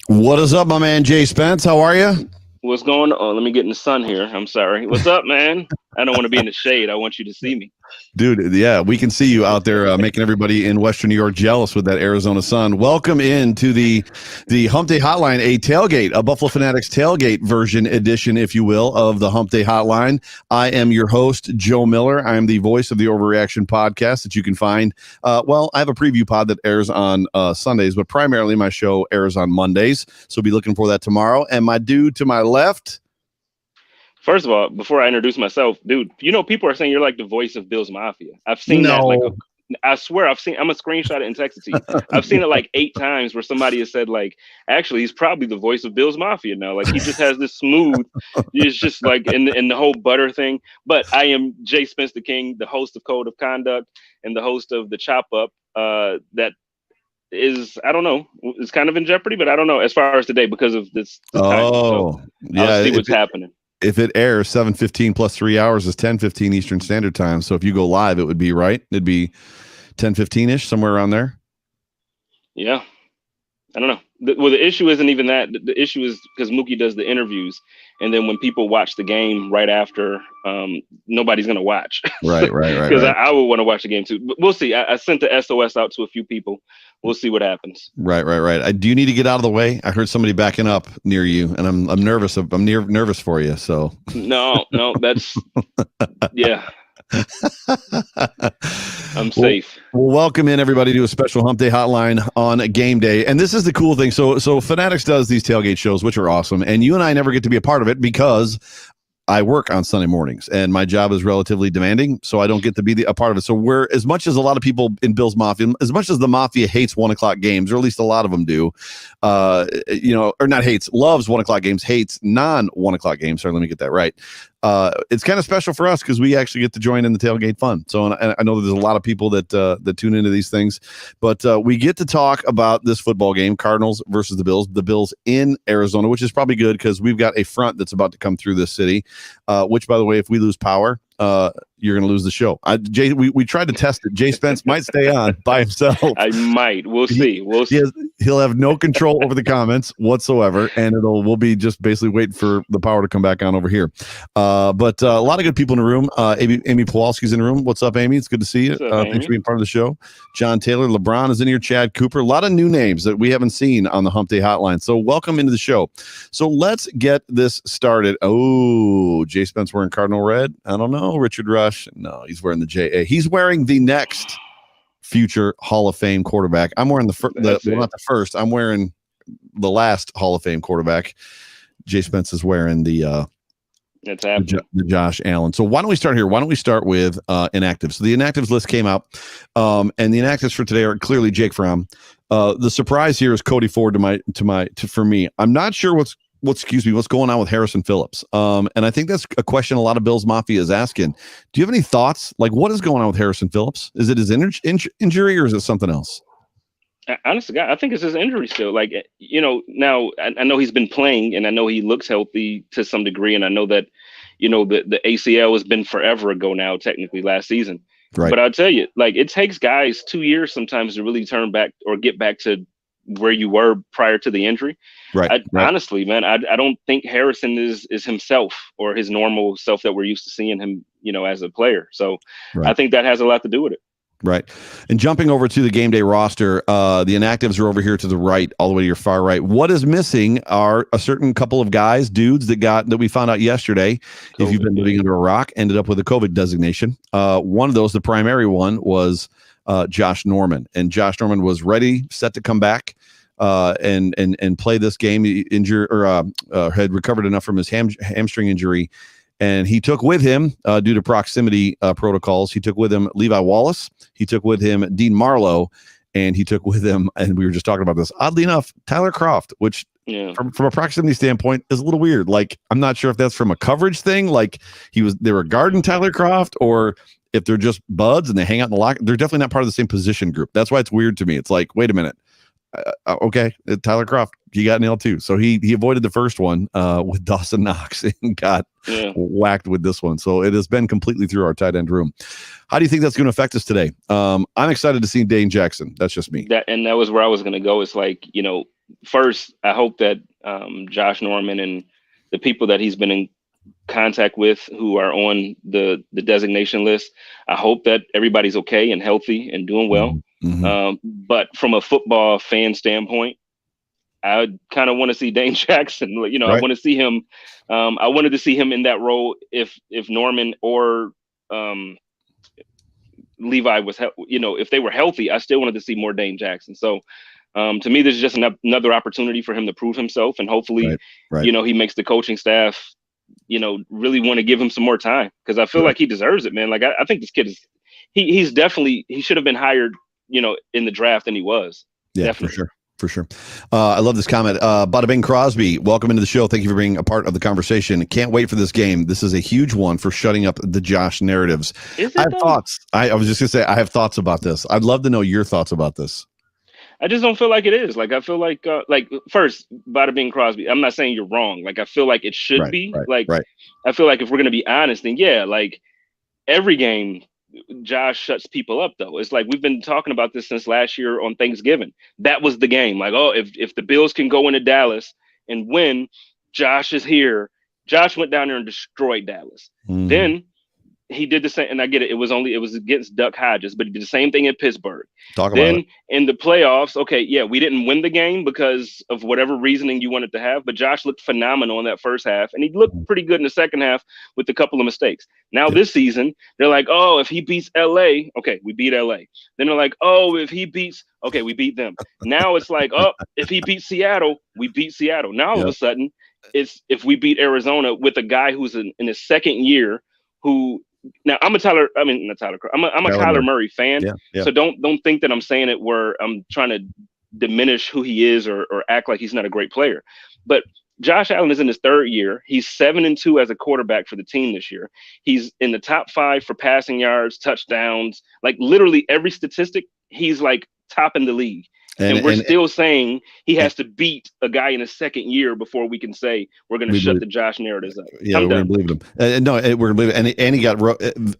What is up, my man Jay Spence? How are you? What's going on? Let me get in the sun here. I'm sorry. What's up, man? I don't want to be in the shade. I want you to see me. Dude, yeah, we can see you out there making everybody in Western New York jealous with that Arizona sun. Welcome into the Hump Day Hotline, a tailgate, a Buffalo Fanatics tailgate version edition, if you will, of the Hump Day Hotline. I am your host, Joe Miller. I am the voice of the Overreaction podcast that you can find. I have a preview pod that airs on Sundays, but primarily my show airs on Mondays. So be looking for that tomorrow. And my dude to my left. First of all, before I introduce myself, dude, people are saying you're like the voice of Bill's Mafia. I've seen that I swear I'm gonna screenshot it and text it to you. I've seen it like 8 times where somebody has said like, actually, he's probably the voice of Bill's Mafia now. Like he just has this smooth, it's just like in the whole butter thing. But I am Jay Spence the King, the host of Code of Conduct and the host of the Chop Up. That is, I don't know, it's kind of in jeopardy, but I don't know as far as today because of this time. So yeah, I'll see what's happening. If it airs 7:15 plus 3 hours is 10:15 Eastern Standard Time. So if you go live, it would be right. It'd be 10:15 ish, somewhere around there. Yeah, I don't know. The issue isn't even that. The issue is because Mookie does the interviews, and then when people watch the game right after, nobody's gonna watch. Right. Because I would want to watch the game too. But we'll see. I sent the SOS out to a few people. We'll see what happens. Right. Do you need to get out of the way? I heard somebody backing up near you, and I'm nervous. I'm nervous for you. So no, that's yeah. I'm safe. Well, welcome in everybody to a special Hump Day Hotline on a game day. And this is the cool thing. So Fanatics does these tailgate shows, which are awesome. And you and I never get to be a part of it because I work on Sunday mornings and my job is relatively demanding. So I don't get to be a part of it. So we're, as much as a lot of people in Bill's Mafia, as much as the Mafia hates 1 o'clock games, or at least a lot of them do, or not hates, loves 1 o'clock games, hates non-1 o'clock games. Sorry, let me get that right. It's kind of special for us because we actually get to join in the tailgate fun. So and I know that there's a lot of people that tune into these things, but we get to talk about this football game, Cardinals versus the Bills in Arizona, which is probably good because we've got a front that's about to come through this city, which, by the way, if we lose power, you're going to lose the show. Jay, we tried to test it. Jay Spence might stay on by himself. I might. We'll see. He'll have no control over the comments whatsoever, and we'll be just basically waiting for the power to come back on over here. But a lot of good people in the room. Amy Pawlowski's in the room. What's up, Amy? It's good to see you. Thanks for being part of the show. John Taylor, LeBron is in here. Chad Cooper. A lot of new names that we haven't seen on the Hump Day Hotline. So welcome into the show. So let's get this started. Oh, Jay Spence wearing Cardinal red. I don't know. Richard Rush. No, he's wearing the JA. He's wearing the next future Hall of Fame quarterback. I'm wearing not the first. I'm wearing the last Hall of Fame quarterback. Jay Spence is wearing the Josh Allen. So why don't we start here? Why don't we start with inactives? So the inactives list came out, and the inactives for today are clearly Jake Fromm. The surprise here is Cody Ford for me. I'm not sure what's going on with Harrison Phillips. And I think that's a question a lot of Bills Mafia is asking. Do you have any thoughts? Like, what is going on with Harrison Phillips? Is it his injury or is it something else? Honestly, I think it's his injury still. Like, now I know he's been playing and I know he looks healthy to some degree. And I know that, the ACL has been forever ago now, technically last season. Right. But I'll tell you, like, it takes guys 2 years sometimes to really turn back or get back to where you were prior to the injury. Right. Honestly, man, I don't think Harrison is himself or his normal self that we're used to seeing him, as a player. So I think that has a lot to do with it. Right. And jumping over to the game day roster, the inactives are over here to the right, all the way to your far right. What is missing are a certain couple of dudes that we found out yesterday. COVID. If you've been living under a rock, ended up with a COVID designation. One of those, the primary one, was Josh Norman, and Josh Norman was set to come back and play this game. Injured or had recovered enough from his hamstring injury, and he took with him, due to proximity protocols, he took with him Levi Wallace, he took with him Dean Marlowe, and he took with him, and we were just talking about this, oddly enough, Tyler Kroft, which from a proximity standpoint is a little weird. Like, I'm not sure if that's from a coverage thing, like they were guarding Tyler Kroft, or if they're just buds and they hang out in the locker. They're definitely not part of the same position group. That's why it's weird to me. It's like, wait a minute. Okay, Tyler Kroft, he got nailed too. So he avoided the first one with Dawson Knox and got whacked with this one. So it has been completely through our tight end room. How do you think that's going to affect us today? I'm excited to see Dane Jackson. That's just me. That was where I was going to go. It's like, first, I hope that Josh Norman and the people that he's been in contact with who are on the designation list, I hope that everybody's okay and healthy and doing well. But from a football fan standpoint, I kind of want to see Dane Jackson. You know, Right. I want to see him. I wanted to see him in that role if Norman or Levi was, if they were healthy. I still wanted to see more Dane Jackson. So to me, this is just another opportunity for him to prove himself, and hopefully, Right. he makes the coaching staff, really want to give him some more time, because I feel like he deserves it, man. Like I think this kid is, he should have been hired, in the draft than he was. Yeah, Definitely. For sure. I love this comment. Bada Bing Crosby, welcome into the show. Thank you for being a part of the conversation. Can't wait for this game. This is a huge one for shutting up the Josh narratives. I have thoughts. I was just going to say, I have thoughts about this. I'd love to know your thoughts about this. I just don't feel like it is. Like, I feel like first, Bada Bing Crosby, I'm not saying you're wrong. Like, I feel like it should be. I feel like if we're going to be honest, then yeah, like every game, Josh shuts people up, though. It's like we've been talking about this since last year on Thanksgiving. That was the game. Like, oh, if the Bills can go into Dallas and win, Josh is here. Josh went down there and destroyed Dallas. Then he did the same, and I get it. It was against Duck Hodges, but he did the same thing in Pittsburgh. Then in the playoffs, okay, yeah, we didn't win the game because of whatever reasoning you wanted to have, but Josh looked phenomenal in that first half, and he looked pretty good in the second half with a couple of mistakes. Now this season, they're like, oh, if he beats LA, okay, we beat LA. Then they're like, oh, if he beats, okay, we beat them. Now it's like, oh, if he beats Seattle, we beat Seattle. Now all of a sudden, it's if we beat Arizona with a guy who's in his second year, who. Now I'm a Kyler Murray fan. So don't think that I'm saying it where I'm trying to diminish who he is or act like he's not a great player. But Josh Allen is in his third year. He's 7-2 as a quarterback for the team this year. He's in the top 5 for passing yards, touchdowns, like literally every statistic. He's like top in the league. And we're still saying he has to beat a guy in his second year before we can say we're going to shut the Josh narratives up. Yeah, we're going to believe him. No, we're going to believe it. And he got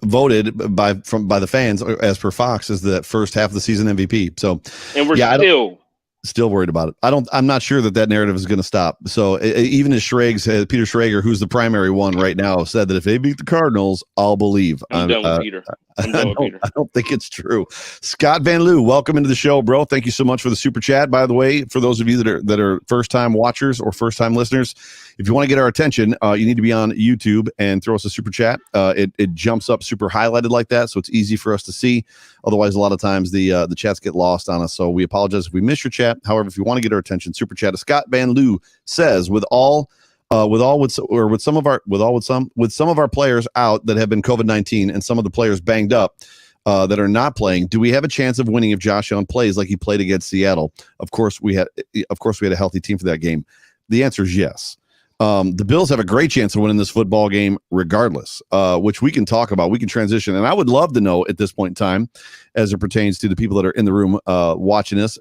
voted by the fans, as per Fox, as the first half of the season MVP. So, and we're still worried about it. I'm not sure that narrative is going to stop. So even as Peter Schrager, who's the primary one right now, said that if they beat the Cardinals, I'll believe. I'm done with Peter. I don't think it's true. Scott Van Loo, welcome into the show, bro. Thank you so much for the super chat. By the way, for those of you that are first time watchers or first time listeners, if you want to get our attention, you need to be on YouTube and throw us a super chat. It jumps up super highlighted like that, so it's easy for us to see. Otherwise, a lot of times the chats get lost on us. So we apologize if we miss your chat. However, if you want to get our attention, super chat. Scott Van Loo says, with some of our players out that have been COVID-19 and some of the players banged up that are not playing, do we have a chance of winning if Josh Allen plays like he played against Seattle? Of course we had a healthy team for that game. The answer is yes. The Bills have a great chance of winning this football game regardless, which we can talk about. We can transition. And I would love to know at this point in time, as it pertains to the people that are in the room watching us,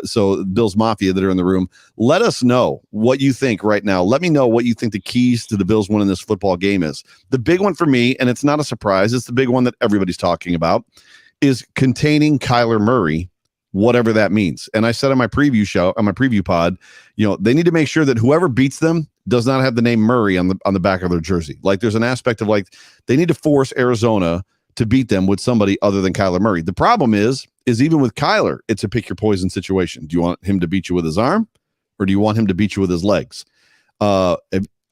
so Bills Mafia that are in the room, let us know what you think right now. Let me know what you think the keys to the Bills winning this football game is. The big one for me, and it's not a surprise, it's the big one that everybody's talking about, is containing Kyler Murray, whatever that means. And I said on my preview pod, they need to make sure that whoever beats them does not have the name Murray on the back of their jersey. Like, there's an aspect of like they need to force Arizona to beat them with somebody other than Kyler Murray. The problem is even with Kyler, it's a pick your poison situation. Do you want him to beat you with his arm, or do you want him to beat you with his legs? I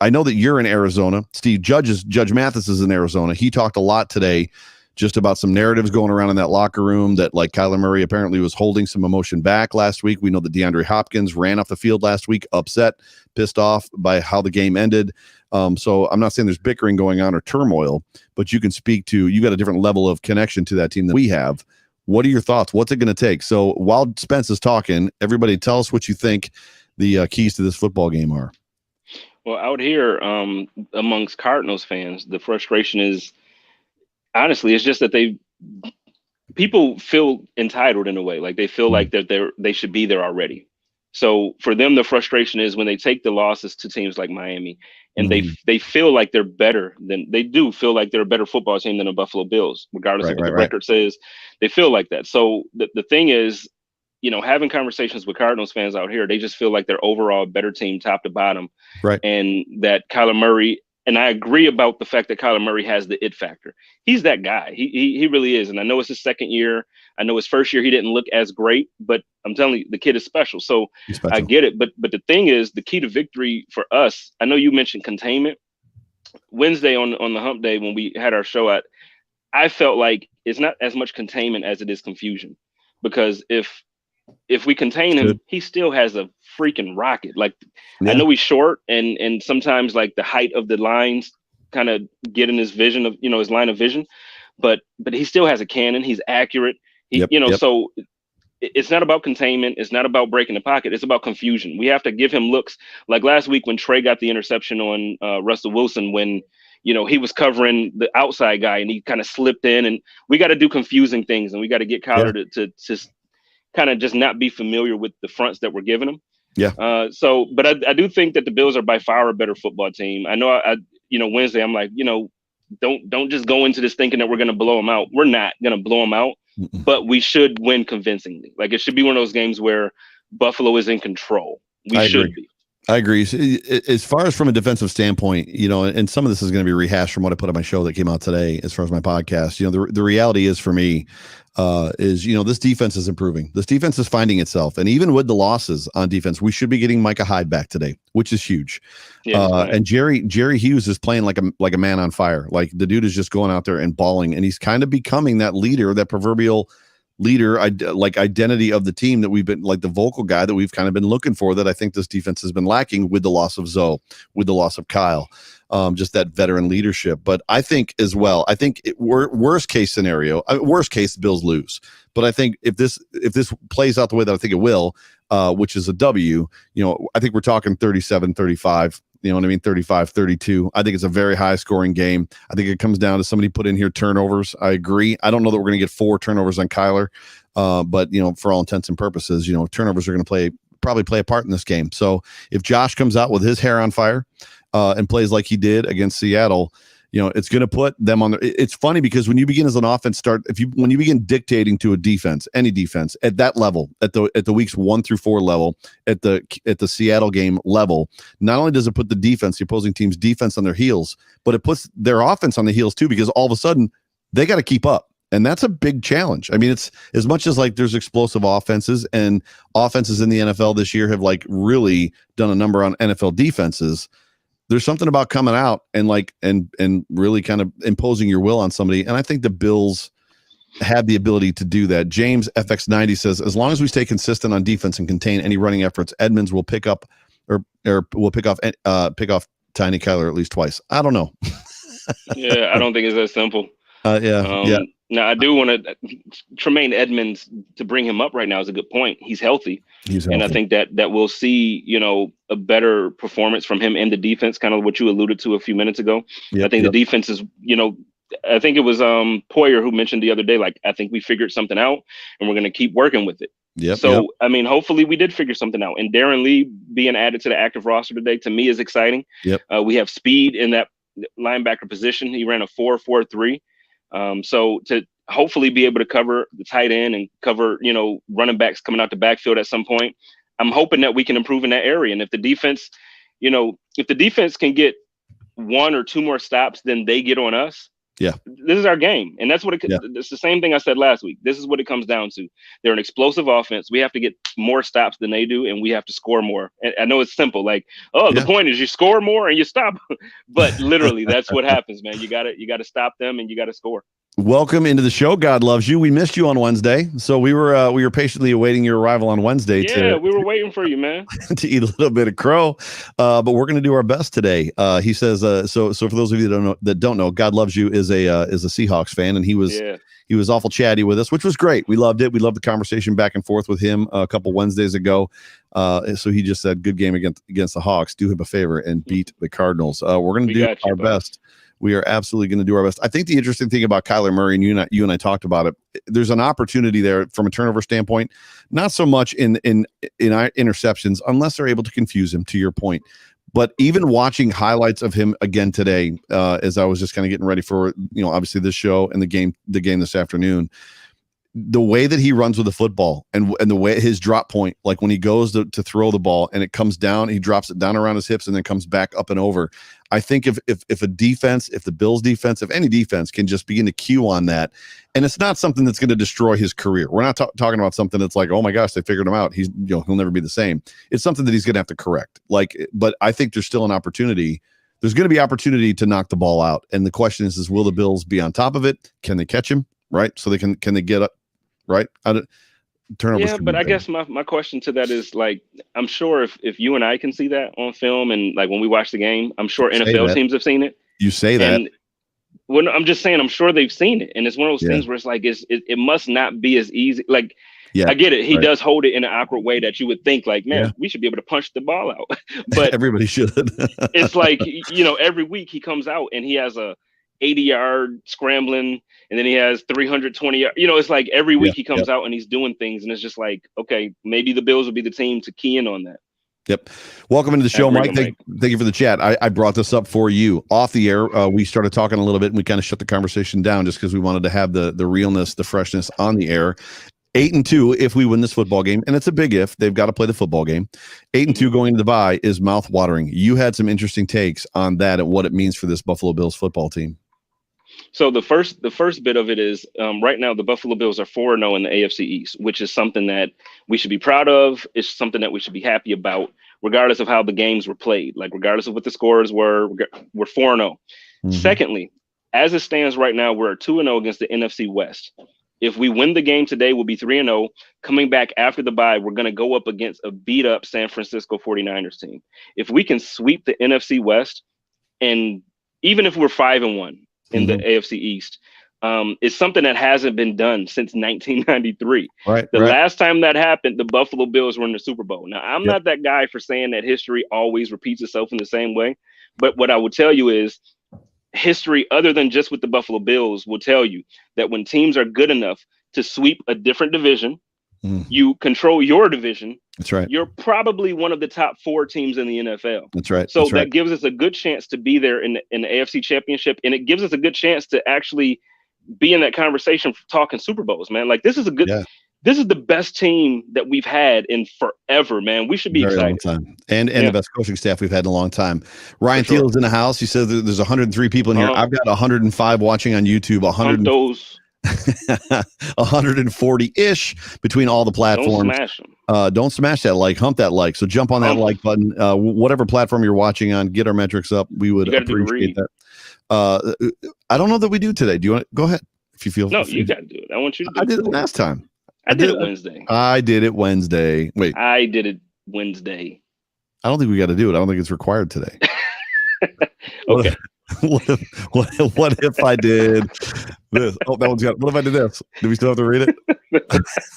know that you're in Arizona. Judge Mathis is in Arizona. He talked a lot today just about some narratives going around in that locker room that, like, Kyler Murray apparently was holding some emotion back last week. We know that DeAndre Hopkins ran off the field last week, upset, pissed off by how the game ended. So I'm not saying there's bickering going on or turmoil, but you can speak to, you got a different level of connection to that team than we have. What are your thoughts? What's it going to take? So while Spence is talking, everybody tell us what you think the keys to this football game are. Well, out here amongst Cardinals fans, the frustration is, honestly, it's just that people feel entitled in a way. Like, they feel like that they should be there already. So for them, the frustration is when they take the losses to teams like Miami, and they feel like they're better than they do feel like they're a better football team than the Buffalo Bills, regardless of what the record says. They feel like that. So the thing is, having conversations with Cardinals fans out here, they just feel like they're overall a better team top to bottom. Right. And that Kyler Murray, and I agree about the fact that Kyler Murray has the it factor. He's that guy. He really is. And I know it's his second year. I know his first year he didn't look as great, but I'm telling you, the kid is special. So I get it. But the thing is, the key to victory for us, I know you mentioned containment. Wednesday on the hump day when we had our show at, I felt like it's not as much containment as it is confusion. Because if we contain him, he still has a freaking rocket. Like, I know he's short and sometimes like the height of the lines kind of get in his vision of, his line of vision, but he still has a cannon. He's accurate. So it's not about containment. It's not about breaking the pocket. It's about confusion. We have to give him looks like last week when Trey got the interception on Russell Wilson, when, he was covering the outside guy and he kind of slipped in, and we got to do confusing things, and we got to get Kyler to kind of just not be familiar with the fronts that we're giving him. Yeah. But I do think that the Bills are by far a better football team. I know Wednesday, I'm like, don't just go into this thinking that we're going to blow them out. We're not going to blow them out, but we should win convincingly. Like, it should be one of those games where Buffalo is in control. We should be. I agree. As far as from a defensive standpoint, and some of this is going to be rehashed from what I put on my show that came out today, as far as my podcast, the reality is for me, this defense is improving. This defense is finding itself. And even with the losses on defense, we should be getting Micah Hyde back today, which is huge. And Jerry Hughes is playing like a man on fire. Like, the dude is just going out there and balling, and he's kind of becoming that leader, that proverbial leader, like identity of the team that we've been, like the vocal guy that we've kind of been looking for, that I think this defense has been lacking with the loss of Zoe, with the loss of Kyle, just that veteran leadership. But I think as well, worst case scenario, worst case, the Bills lose. But I think if this plays out the way that I think it will, which is a W, I think we're talking 37-35. You know what I mean? 35-32. I think it's a very high scoring game. I think it comes down to somebody put in here turnovers. I agree. I don't know that we're going to get 4 turnovers on Kyler. But for all intents and purposes, turnovers are going to probably play a part in this game. So if Josh comes out with his hair on fire, and plays like he did against Seattle, it's going to put them on it's funny because when you begin as an offense when you begin dictating to a defense, any defense at that level, at the weeks 1 through 4 level, at the Seattle game level, not only does it put the opposing team's defense on their heels, but it puts their offense on the heels too, because all of a sudden they got to keep up. And that's a big challenge. I mean, it's as much as like there's explosive offenses, and offenses in the NFL this year have like really done a number on NFL defenses. There's something about coming out and and really kind of imposing your will on somebody. And I think the Bills have the ability to do that. James FX90 says, as long as we stay consistent on defense and contain any running efforts, Edmonds will pick up or will pick off Tiny Kyler at least twice. I don't know. Yeah, I don't think it's that simple. Yeah. Now, I do want to Tremaine Edmonds, to bring him up right now is a good point. He's healthy. And I think that we'll see, a better performance from him in the defense, kind of what you alluded to a few minutes ago. I think the defense is, I think it was Poyer who mentioned the other day, like, I think we figured something out and we're going to keep working with it. I mean, hopefully we did figure something out. And Darren Lee being added to the active roster today, to me, is exciting. We have speed in that linebacker position. He ran a 4.43. So to hopefully be able to cover the tight end and cover, running backs coming out the backfield at some point, I'm hoping that we can improve in that area. And if the defense, can get 1 or 2 more stops than they get on us, this is our game. And that's what it's the same thing I said last week. This is what it comes down to. They're an explosive offense. We have to get more stops than they do, and we have to score more. And I know it's simple, like, the point is you score more and you stop. But literally, that's what happens, man. You gotta stop them and you gotta score. Welcome into the show. God loves you. We missed you on Wednesday, so we were patiently awaiting your arrival on Wednesday. Yeah, we were waiting for you, man, to eat a little bit of crow. But we're going to do our best today. He says. So for those of you that don't know, God loves you is a Seahawks fan, and he was awful chatty with us, which was great. We loved it. We loved the conversation back and forth with him a couple Wednesdays ago. So he just said, "Good game against the Hawks. Do him a favor and beat the Cardinals." We're going to do our best. We are absolutely going to do our best. I think the interesting thing about Kyler Murray, and you and I talked about it, there's an opportunity there from a turnover standpoint, not so much in interceptions, unless they're able to confuse him, to your point. But even watching highlights of him again today, as I was just kind of getting ready for, obviously this show and the game this afternoon, the way that he runs with the football and the way his drop point, like when he goes to throw the ball and it comes down, he drops it down around his hips and then comes back up and over. I think if a defense, if the Bills defense, if any defense can just begin to cue on that, and it's not something that's going to destroy his career. We're not talking about something that's like, oh my gosh, they figured him out. He's, he'll never be the same. It's something that he's going to have to correct. But I think there's still an opportunity. There's going to be opportunity to knock the ball out. And the question is will the Bills be on top of it? Can they catch him? Right. So can they get up? Right. Turnovers. Yeah, but I guess my question to that is like, I'm sure if you and I can see that on film and like when we watch the game, I'm sure NFL teams have seen it. You say that. And when I'm just saying, I'm sure they've seen it. And it's one of those things where it's like, it must not be as easy. Like, I get it. He does hold it in an awkward way that you would think like, man, we should be able to punch the ball out. But everybody should. It's like, every week he comes out and he has a 80-yard scrambling and then he has 320 yards. It's like every week he comes out and he's doing things and it's just like, okay, maybe the Bills will be the team to key in on that. Yep. Welcome into the show, Mike. Thank you for the chat. I brought this up for you off the air. We started talking a little bit and we kind of shut the conversation down just because we wanted to have the realness, the freshness on the air. 8-2 if we win this football game, and it's a big if. They've got to play the football game. 8-2 going into the bye is mouth-watering. You had some interesting takes on that and what it means for this Buffalo Bills football team. So the first bit of it is right now the Buffalo Bills are 4-0 in the AFC East, which is something that we should be proud of. It's something that we should be happy about, regardless of how the games were played. Like regardless of what the scores were, we're 4-0. Mm-hmm. Secondly, as it stands right now, we're 2-0 against the NFC West. If we win the game today, we'll be 3-0. Coming back after the bye, we're going to go up against a beat-up San Francisco 49ers team. If we can sweep the NFC West, and even if we're 5-1 in the AFC East, it's something that hasn't been done since 1993. The last time that happened, the Buffalo Bills were in the Super Bowl. Now, I'm not that guy for saying that history always repeats itself in the same way, but what I would tell you is history other than just with the Buffalo Bills will tell you that when teams are good enough to sweep a different division, you control your division. That's right. You're probably one of the top 4 teams in the NFL. That's right. So that gives us a good chance to be there in the AFC Championship, and it gives us a good chance to actually be in that conversation talking Super Bowls, man. Like this is a good this is the best team that we've had in forever, man. We should be excited. Long time. And the best coaching staff we've had in a long time. Ryan Thiel's in the house. He says there's 103 people in here. I've got 105 watching on YouTube. 140-ish between all the platforms. Don't smash them. Don't smash that like, hump that like. So jump on that like button. Whatever platform you're watching on, get our metrics up. We would appreciate that. I don't know that we do today. Do you want to go ahead if you feel? No, you got to do it. I want you to do it. I did it last time. I did it Wednesday. I did it Wednesday. Wait. I did it Wednesday. I don't think we got to do it. I don't think it's required today. Okay. What if I did this? Oh, that one's got. What if I did this? Do we still have to read it?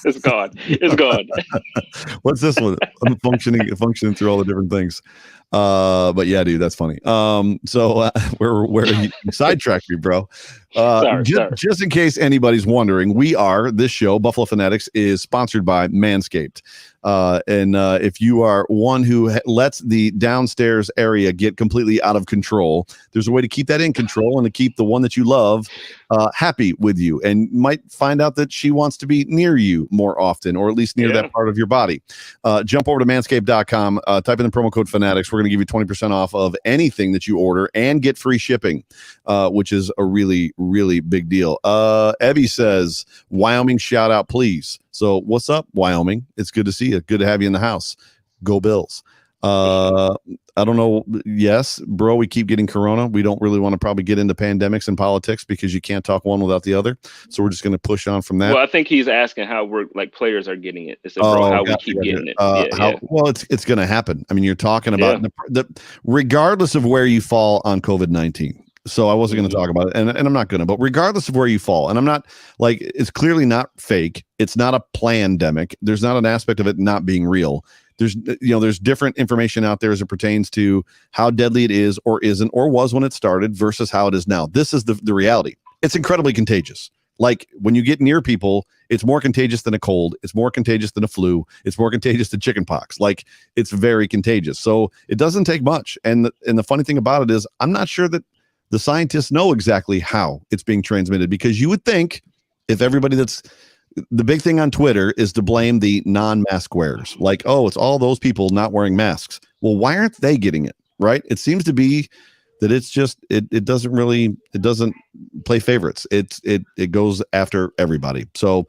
It's gone. It's gone. What's this one? I'm functioning through all the different things. But yeah, dude, that's funny. So where you sidetracked me, bro. Sorry. Just in case anybody's wondering, this show, Buffalo Fanatics, is sponsored by Manscaped. And if you are one who lets the downstairs area get completely out of control, there's a way to keep that in control and to keep the one that you love happy with you, and might find out that she wants to be near you more often, or at least near that part of your body. Jump over to manscaped.com, type in the promo code Fanatics. We're going to give you 20% off of anything that you order and get free shipping, which is a really, really big deal. Evie says, Wyoming shout out, please. So what's up, Wyoming? It's good to see you. Good to have you in the house. Go Bills. I don't know. Yes, bro, we keep getting corona. We don't really want to probably get into pandemics and politics because you can't talk one without the other. So we're just going to push on from that. Well, I think he's asking how we're like players are getting it. It's how we keep getting it. Well, it's going to happen. I mean, you're talking about regardless of where you fall on COVID-19. So I wasn't going to talk about it, and I'm not going to. But regardless of where you fall, and I'm not like, it's clearly not fake. It's not a plandemic. There's not an aspect of it not being real. There's different information out there as it pertains to how deadly it is or isn't or was when it started versus how it is now. This is the reality. It's incredibly contagious. Like when you get near people, it's more contagious than a cold. It's more contagious than a flu. It's more contagious than chickenpox. Like it's very contagious. So it doesn't take much. And the funny thing about it is I'm not sure that the scientists know exactly how it's being transmitted, because you would think if everybody that's the big thing on Twitter is to blame the non-mask wearers. Like, oh, it's all those people not wearing masks. Well, why aren't they getting it? Right? It seems to be that it's just it doesn't play favorites. It goes after everybody. So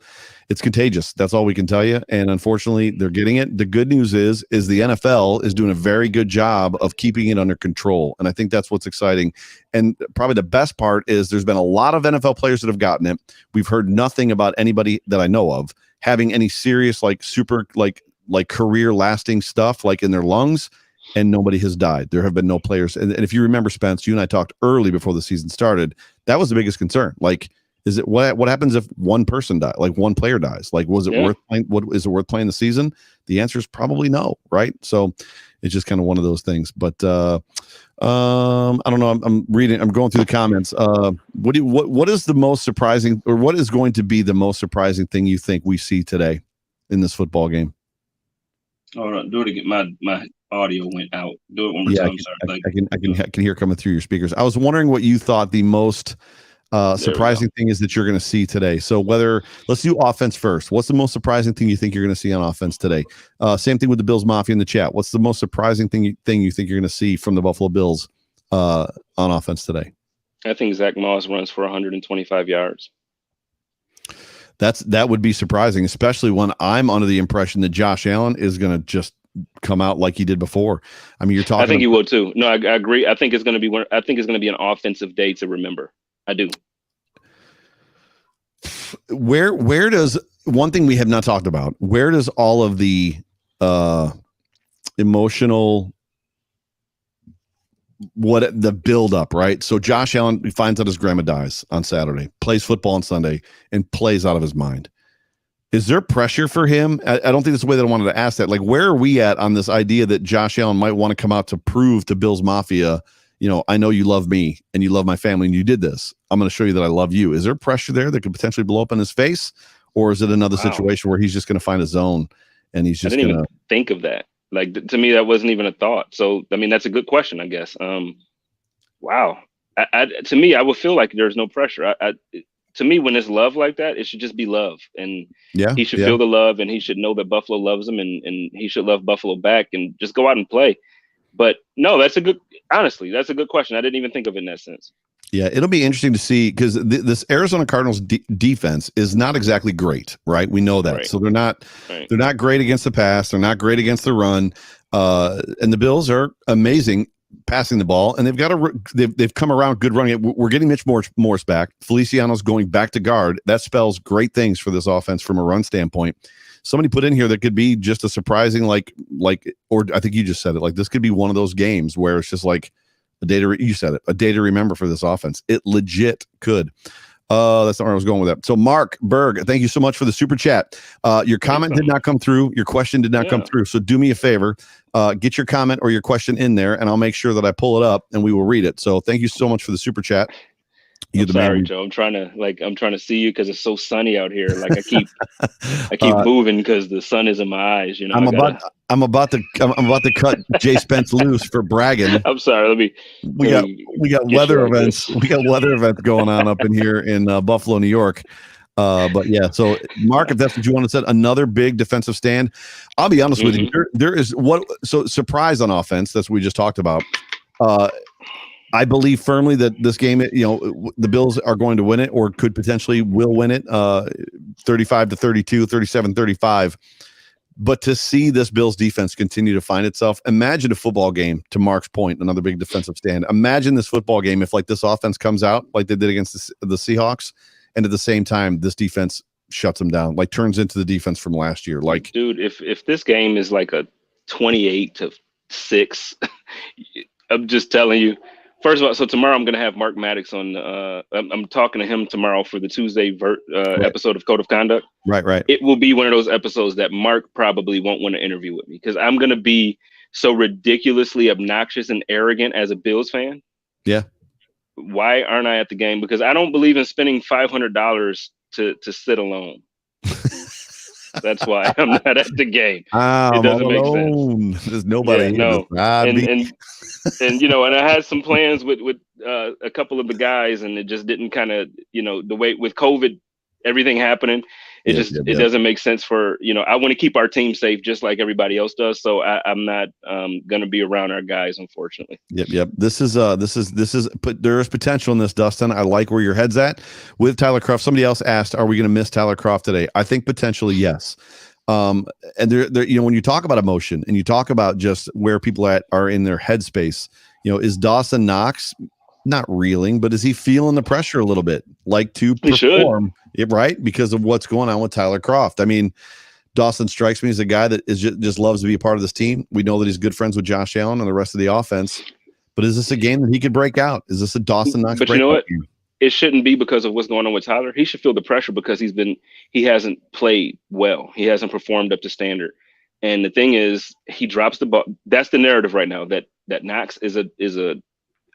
it's contagious. That's all we can tell you. And unfortunately, they're getting it. The good news is the NFL is doing a very good job of keeping it under control. And I think that's what's exciting. And probably the best part is there's been a lot of NFL players that have gotten it. We've heard nothing about anybody that I know of having any serious, like super, like career lasting stuff like in their lungs. And nobody has died. There have been no players. And if you remember, Spence, you and I talked early before the season started. That was the biggest concern. Like, is it what happens if one person dies? Like one player dies? Like, was it worth playing? What is it worth playing the season? The answer is probably no, right? So it's just kind of one of those things. But I don't know. I'm going through the comments. What is the most surprising, or what is going to be the most surprising thing you think we see today in this football game? Hold on, do it again. My audio went out. Do it one more time. Sorry. I can hear coming through your speakers. I was wondering what you thought the most surprising thing is that you're going to see today. So let's do offense first. What's the most surprising thing you think you're going to see on offense today? Same thing with the Bills Mafia in the chat. What's the most surprising thing you think you're going to see from the Buffalo Bills on offense today? I think Zach Moss runs for 125 yards. That would be surprising, especially when I'm under the impression that Josh Allen is going to just come out like he did before. I mean, you're talking. I think he will too. No, I agree. I think it's going to be an offensive day to remember. I do. Where does one thing we have not talked about? Where does all of the emotional the build up, right? So Josh Allen finds out his grandma dies on Saturday, plays football on Sunday, and plays out of his mind. Is there pressure for him? I don't think that's the way that I wanted to ask that. Like, where are we at on this idea that Josh Allen might want to come out to prove to Bills Mafia, I know you love me and you love my family and you did this. I'm going to show you that I love you. Is there pressure there that could potentially blow up in his face? Or is it another situation where he's just going to find a zone and he's just going to think of that? Like, to me, that wasn't even a thought. So, I mean, that's a good question, I guess. Wow. To me, I would feel like there's no pressure. To me, when it's love like that, it should just be love. And he should feel the love, and he should know that Buffalo loves him, and he should love Buffalo back and just go out and play. But no, honestly, that's a good question. I didn't even think of it in that sense. Yeah, it'll be interesting to see because this Arizona Cardinals defense is not exactly great, right? We know that. Right. So they're not great against the pass. They're not great against the run. And the Bills are amazing passing the ball, and they've come around good running. We're getting Mitch Morse back. Feliciano's going back to guard. That spells great things for this offense from a run standpoint. Somebody put in here that could be just a surprising, or I think you just said it. Like, this could be one of those games where it's just like a day to remember for this offense. It legit could. That's not where I was going with that. So Mark Berg, thank you so much for the super chat. Your comment did not come through. Your question did not come through. So do me a favor, get your comment or your question in there, and I'll make sure that I pull it up and we will read it. So thank you so much for the super chat. I'm sorry, Joe. I'm trying to see you because it's so sunny out here. Like, I keep moving because the sun is in my eyes. I'm about to cut Jay Spence loose for bragging. I'm sorry. We got weather events. We got weather events going on up in here in Buffalo, New York. But yeah, so Mark, if that's what you want to say, another big defensive stand. I'll be honest with you. There is surprise on offense. That's what we just talked about. I believe firmly that this game, the Bills are going to win it, or could potentially will win it, 35-32, 37-35. But to see this Bills defense continue to find itself, imagine a football game, to Mark's point, another big defensive stand. Imagine this football game if, like, this offense comes out like they did against the Seahawks, and at the same time, this defense shuts them down, like turns into the defense from last year. Like, dude, if this game is like a 28-6, I'm just telling you. First of all, so tomorrow I'm going to have Mark Maddox on. I'm talking to him tomorrow for the Tuesday episode of Code of Conduct. Right. It will be one of those episodes that Mark probably won't want to interview with me because I'm going to be so ridiculously obnoxious and arrogant as a Bills fan. Yeah. Why aren't I at the game? Because I don't believe in spending $500 to sit alone. That's why I'm not at the game. It doesn't make sense. There's nobody. Yeah, no. And I had some plans with a couple of the guys, and it just didn't kind of, the way with COVID, everything happening, It doesn't make sense for, I want to keep our team safe just like everybody else does. So I'm not going to be around our guys, unfortunately. Yep. There is potential in this, Dustin. I like where your head's at with Tyler Kroft. Somebody else asked, are we going to miss Tyler Kroft today? I think potentially yes. And there, when you talk about emotion and you talk about just where people are in their headspace, is Dawson Knox not reeling, but is he feeling the pressure a little bit, like to perform it right because of what's going on with Tyler Kroft? I mean, Dawson strikes me as a guy that is just loves to be a part of this team. We know that he's good friends with Josh Allen and the rest of the offense, but is this a game that he could break out? Is this a Dawson Knox? But you know what? It shouldn't be because of what's going on with Tyler. He should feel the pressure because he hasn't played well. He hasn't performed up to standard. And the thing is, he drops the ball. That's the narrative right now, that Knox is a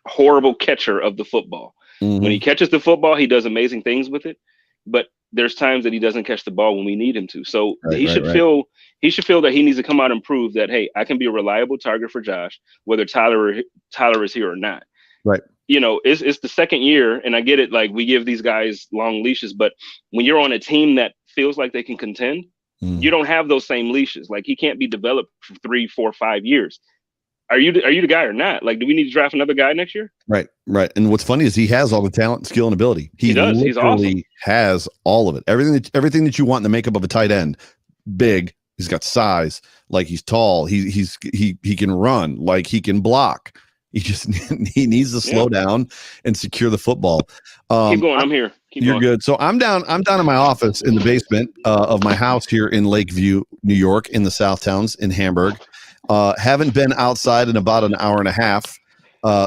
horrible catcher of the football. When he catches the football, he does amazing things with it. But there's times that he doesn't catch the ball when we need him to. So he should feel that he needs to come out and prove that, hey, I can be a reliable target for Josh, whether Tyler is here or not. Right. It's the second year, and I get it. Like, we give these guys long leashes, but when you're on a team that feels like they can contend, you don't have those same leashes. Like, he can't be developed for 3, 4, 5 years. Are you the guy or not? Like, do we need to draft another guy next year? Right. And what's funny is he has all the talent, skill, and ability. He does. He's awesome. Has all of it. Everything that you want in the makeup of a tight end. Big. He's got size. Like, he's tall. He can run. Like, he can block. He needs to slow down and secure the football. Keep going. I'm here. You're good. So I'm down in my office in the basement of my house here in Lakeview, New York, in the South Towns in Hamburg. Haven't been outside in about an hour and a half.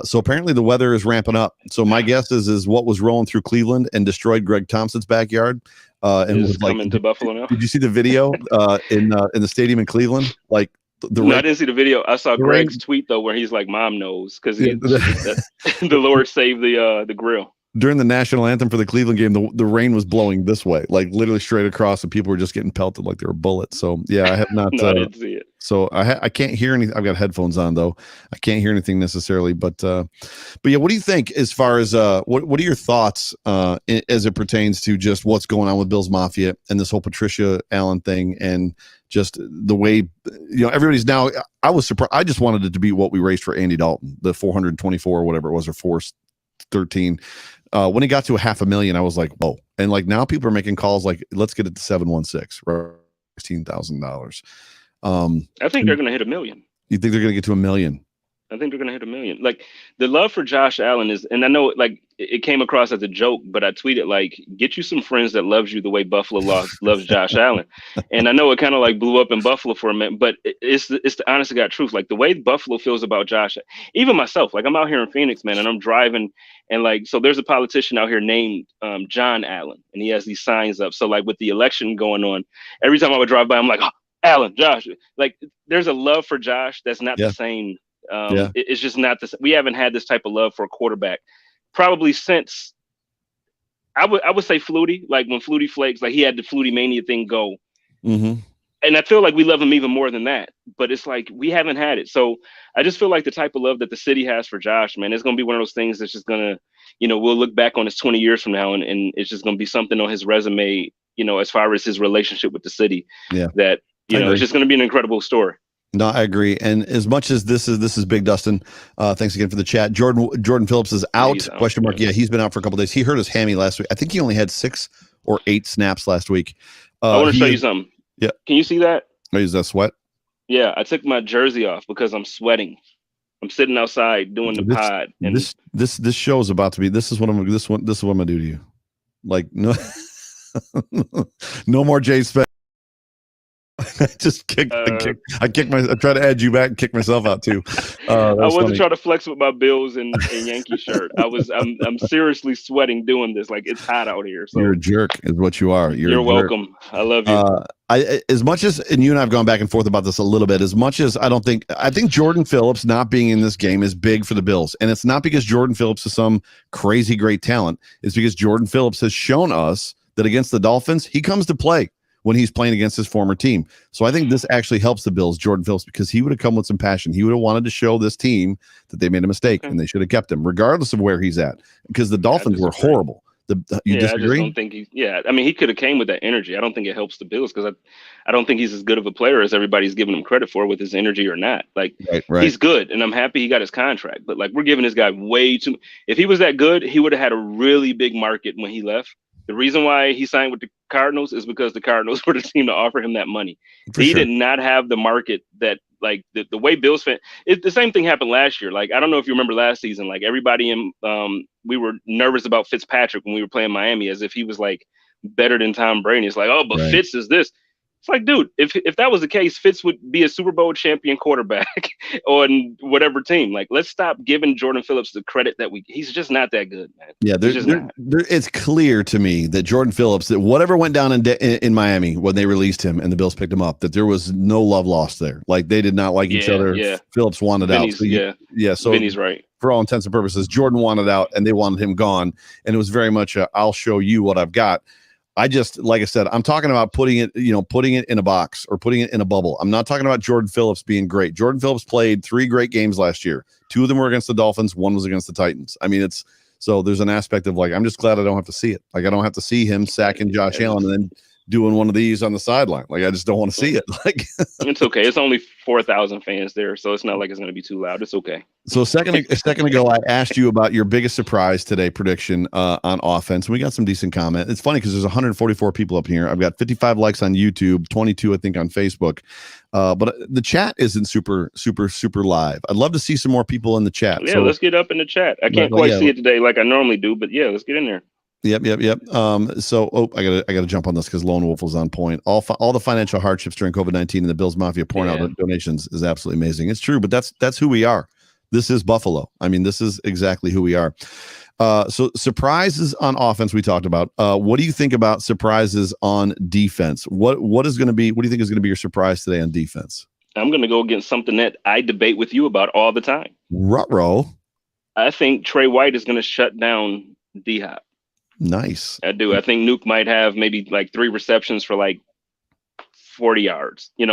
So apparently the weather is ramping up. So my guess is what was rolling through Cleveland and destroyed Greg Thompson's backyard. And was coming to Buffalo now. Did you see the video in the stadium in Cleveland? Like I didn't see the video. I saw Greg's tweet though, where he's like, "Mom knows," because the Lord saved the grill. During the national anthem for the Cleveland game, the rain was blowing this way, like literally straight across, and people were just getting pelted like they were bullets. So yeah, I have not. No, I didn't see it. So I can't hear anything. I've got headphones on though. I can't hear anything necessarily. But yeah, what do you think as far as what are your thoughts as it pertains to just what's going on with Bills Mafia and this whole Patricia Allen thing and just the way everybody's now? I was surprised. I just wanted it to be what we raised for Andy Dalton, the 424 or whatever it was, or 413. When it got to $500,000, I was like, whoa. And like now people are making calls like, let's get it to 716, right? $16,000. I think they're going to hit $1 million. You think they're going to get to $1 million? I think they're going to hit $1 million. Like, the love for Josh Allen is, and I know like it came across as a joke, but I tweeted like, get you some friends that loves you the way Buffalo loves Josh Allen. And I know it kind of like blew up in Buffalo for a minute, but it's the honest to God truth. Like, the way Buffalo feels about Josh, even myself, like I'm out here in Phoenix, man, and I'm driving, and like, so there's a politician out here named John Allen, and he has these signs up. So like with the election going on, every time I would drive by, I'm like, oh, Allen, Josh. Like, there's a love for Josh that's not the same. It's just not this. We haven't had this type of love for a quarterback probably since I would say Flutie. Like when Flutie Flakes, like he had the Flutie Mania thing go, and I feel like we love him even more than that. But it's like we haven't had it. So I just feel like the type of love that the city has for Josh, man, it's gonna be one of those things that's just gonna, we'll look back on this 20 years from now, and it's just gonna be something on his resume, as far as his relationship with the city. Yeah, that it's just gonna be an incredible story. No, I agree. And as much as this is big, Dustin, thanks again for the chat. Jordan Phillips is out, question mark. Yeah, he's been out for a couple of days. He hurt his hammy last week. I think he only had 6 or 8 snaps last week. I want to show you something. Yeah. Can you see that? Oh, is that sweat? Yeah, I took my jersey off because I'm sweating. I'm sitting outside doing the pod. And this show is about to be. This is what I'm going to do to you. Like no, no more Jay Spence. I just kicked. I tried to add you back and kick myself out too. I wasn't trying to flex with my Bills and Yankee shirt. I'm seriously sweating doing this. Like, it's hot out here. So you're a jerk, is what you are. You're welcome. I love you. As much as, and you and I've gone back and forth about this a little bit. As much as I think Jordan Phillips not being in this game is big for the Bills, and it's not because Jordan Phillips is some crazy great talent. It's because Jordan Phillips has shown us that against the Dolphins, he comes to play when he's playing against his former team. So I think this actually helps the Bills, Jordan Phillips, because he would have come with some passion. He would have wanted to show this team that they made a mistake and they should have kept him, regardless of where he's at, because the Dolphins were horrible. You disagree? I just don't think he. Yeah, I mean, he could have came with that energy. I don't think it helps the Bills because I don't think he's as good of a player as everybody's giving him credit for with his energy or not. Like, right. He's good, and I'm happy he got his contract. But like, we're giving this guy way too. If he was that good, he would have had a really big market when he left. The reason why he signed with the Cardinals is because the Cardinals were the team to offer him that money. He did not have the market that, like, the way Bills fan. The same thing happened last year. Like, I don't know if you remember last season. Like, everybody we were nervous about Fitzpatrick when we were playing Miami, as if he was like better than Tom Brady. It's like, oh, but Fitz is this. It's like, dude, if that was the case, Fitz would be a Super Bowl champion quarterback on whatever team. Like, let's stop giving Jordan Phillips the credit that he's just not that good, man. Yeah, it's clear to me that Jordan Phillips, that whatever went down in Miami when they released him and the Bills picked him up, that there was no love lost there. Like, they did not like each other. Yeah. Phillips wanted out. So so Vinny's right. For all intents and purposes, Jordan wanted out and they wanted him gone. And it was very much I'll show you what I've got. I just, like I said, I'm talking about putting it in a box or putting it in a bubble. I'm not talking about Jordan Phillips being great. Jordan Phillips played 3 great games last year. 2 of them were against the Dolphins. 1 was against the Titans. I mean, so there's an aspect of, like, I'm just glad I don't have to see it. Like, I don't have to see him sacking Josh Allen and then doing one of these on the sideline. Like, I just don't want to see it. Like, it's okay. It's only 4,000 fans there, so it's not like it's going to be too loud. It's okay. So a second ago, I asked you about your biggest surprise today prediction on offense. We got some decent comment. It's funny because there's 144 people up here. I've got 55 likes on YouTube, 22, I think, on Facebook. But the chat isn't super live. I'd love to see some more people in the chat. Yeah, let's get up in the chat. I can't quite see it today like I normally do, but yeah, let's get in there. Yep. So I gotta jump on this because Lone Wolf was on point. All the financial hardships during COVID-19 and the Bills Mafia pouring out donations is absolutely amazing. It's true, but that's who we are. This is Buffalo. I mean, this is exactly who we are. So surprises on offense we talked about. What do you think about surprises on defense? What do you think is gonna be your surprise today on defense? I'm gonna go against something that I debate with you about all the time. Ruh-roh. I think Trey White is gonna shut down D-Hop. Nice. I do. I think Nuke might have maybe like 3 receptions for like 40 yards. I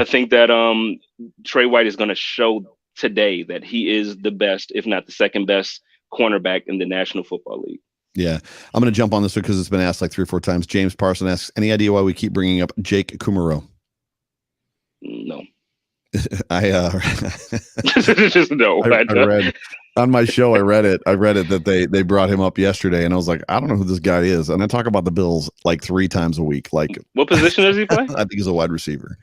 think that Trey White is going to show today that he is the best, if not the second best cornerback in the National Football League. Yeah. I'm going to jump on this one because it's been asked like 3 or 4 times. James Parson asks, any idea why we keep bringing up Jake Kumaro? No. Just no. I read on my show. I read it that they brought him up yesterday, and I was like, I don't know who this guy is. And I talk about the Bills like 3 times a week. Like, what position does he play? I think he's a wide receiver.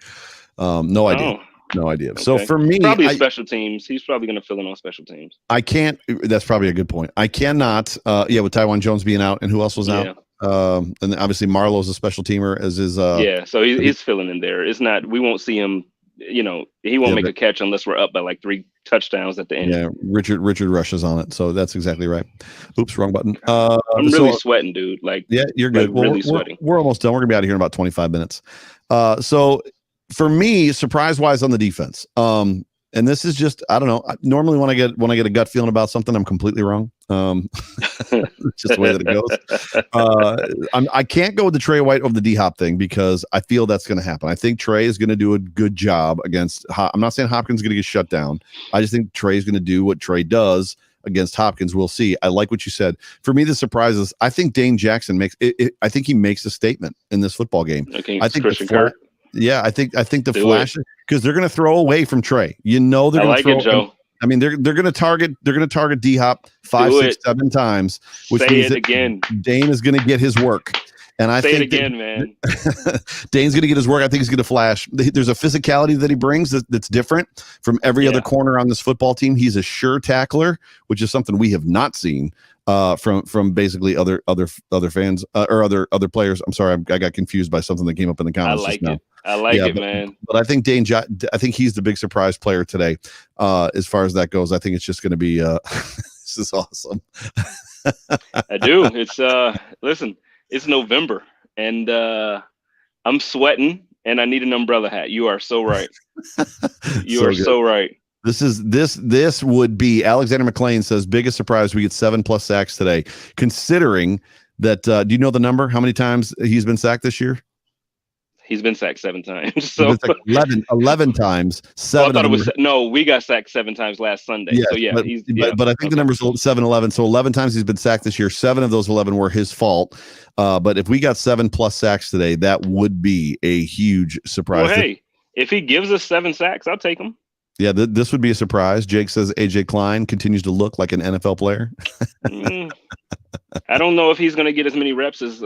No idea. No idea. Okay. So for me, probably special teams. He's probably going to fill in on special teams. I can't. That's probably a good point. I cannot. With Tywan Jones being out, and who else was out? And obviously Marlowe's a special teamer as is. So he's filling in there. It's not. We won't see him. He won't make a catch unless we're up by like 3 touchdowns at the end. Yeah, Richard rushes on it, so that's exactly right. Oops, wrong button. I'm really sweating, dude. Like, yeah, you're good. Like, really sweating. We're almost done. We're gonna be out of here in about 25 minutes. So for me, surprise-wise on the defense, and this is just, I don't know. Normally, when I get a gut feeling about something, I'm completely wrong. Just the way that it goes. I can't go with the Trey White over the D-Hop thing because I feel that's going to happen. I think Trey is going to do a good job against. I'm not saying Hopkins is going to get shut down. I just think Trey is going to do what Trey does against Hopkins. We'll see. I like what you said. For me, the surprise is I think Dane Jackson makes it. I think he makes a statement in this football game. I think Christian Kirk. Yeah, I think the flash, because they're going to throw away from Trey. They're going to throw. Joe. I mean, they're going to target D-Hop 5, 6, 7 times, which means that again. Dane is going to get his work. And I think again, man. Dane's going to get his work. I think he's going to flash. There's a physicality that he brings that's different from every other corner on this football team. He's a sure tackler, which is something we have not seen from basically other fans or other players. I'm sorry, I got confused by something that came up in the comments. I like it, man. But I think I think he's the big surprise player today. As far as that goes, I think it's just going to be this is awesome. I do. It's listen. It's November, and I'm sweating, and I need an umbrella hat. You are so right. You are so right. This would be Alexander McLean says biggest surprise. We get 7+ sacks today, considering that. Do you know the number? How many times he's been sacked this year? He's been sacked 7 times. So 11 times. 7. I thought it was we got sacked 7 times last Sunday. Yes, so yeah, but I think the number's 7-11. So 11 times he's been sacked this year. 7 of those 11 were his fault. But if we got 7 plus sacks today, that would be a huge surprise. Well, hey, if he gives us 7 sacks, I'll take him. Yeah, this would be a surprise. Jake says AJ Klein continues to look like an NFL player. I don't know if he's going to get as many reps as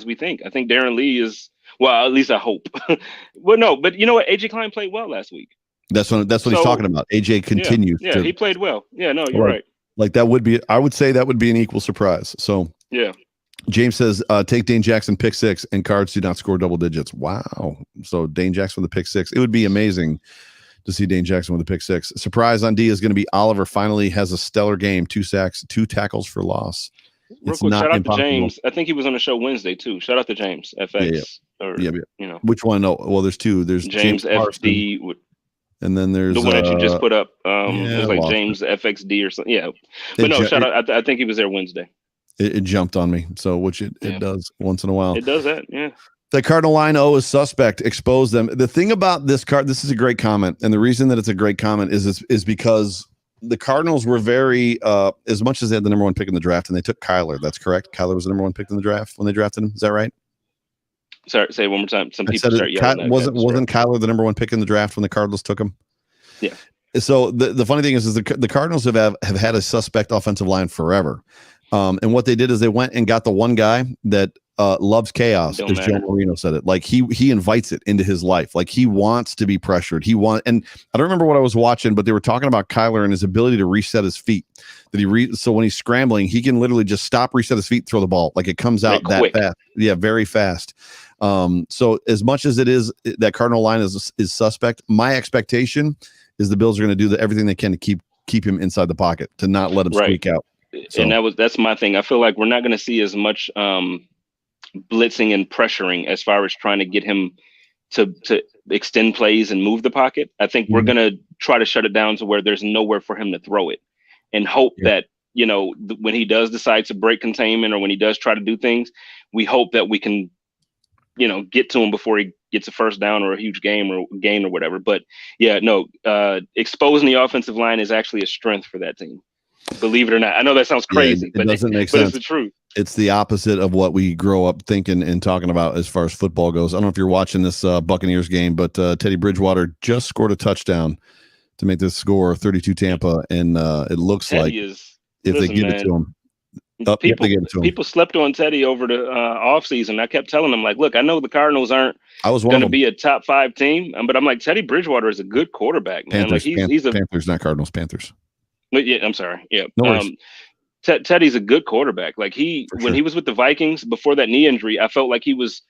we think. I think Darren Lee is. Well, at least I hope. Well, no, but you know what? AJ Klein played well last week. That's what he's talking about. AJ continues. Yeah, he played well. Yeah, no, you're right. Like that would be. I would say that would be an equal surprise. So yeah. James says, take Dane Jackson pick 6 and Cards do not score double digits. Wow. So Dane Jackson with a pick 6. It would be amazing to see Dane Jackson with a pick 6. Surprise on D is going to be Oliver finally has a stellar game. 2 sacks, 2 tackles for loss. Real quick, shout out to James. I think he was on the show Wednesday too. Shout out to James FX. Yeah. You know, which one? No, well, there's 2. There's James FD, and then there's the one that you just put up. It was like James FXD or something. Yeah, but no, shout out. I think he was there Wednesday. It jumped on me, so which it does once in a while. It does that, yeah. The Cardinal line is suspect. Expose them. The thing about this card, this is a great comment, and the reason that it's a great comment is because the Cardinals were very, as much as they had the number 1 pick in the draft, and they took Kyler. That's correct. Kyler was the number 1 pick in the draft when they drafted him. Is that right? Sorry, say it one more time. Some people start yelling. Wasn't Kyler the number 1 pick in the draft when the Cardinals took him? Yeah. So the funny thing is the Cardinals have had a suspect offensive line forever. And what they did is they went and got the one guy that loves chaos, as Joe Marino said it. Like he invites it into his life. Like he wants to be pressured. And I don't remember what I was watching, but they were talking about Kyler and his ability to reset his feet. So when he's scrambling, he can literally just stop, reset his feet, throw the ball. Like it comes out that fast. Yeah, very fast. So as much as it is that Cardinal line is suspect, my expectation is the Bills are going to do everything they can to keep him inside the pocket, to not let him squeak out. So. And that's my thing. I feel like we're not going to see as much blitzing and pressuring as far as trying to get him to extend plays and move the pocket. I think we're going to try to shut it down to where there's nowhere for him to throw it, and hope that, you know, when he does decide to break containment or when he does try to do things, we hope that we can, you know, get to him before he gets a first down or a huge gain or whatever. But yeah, no, exposing the offensive line is actually a strength for that team. Believe it or not. I know that sounds crazy, but it doesn't make sense. It's the truth. It's the opposite of what we grow up thinking and talking about as far as football goes. I don't know if you're watching this Buccaneers game, but Teddy Bridgewater just scored a touchdown to make this score 32 Tampa, and it looks Teddy like they give it to him. People slept on Teddy over the offseason. I kept telling them, like, look, I know the Cardinals aren't going to be a top 5 team, but I'm like, Teddy Bridgewater is a good quarterback, man. Panthers, like he's Panthers, not Cardinals, Panthers. Yeah, I'm sorry. Yeah. No Teddy's a good quarterback. Like when he was with the Vikings before that knee injury, I felt like he was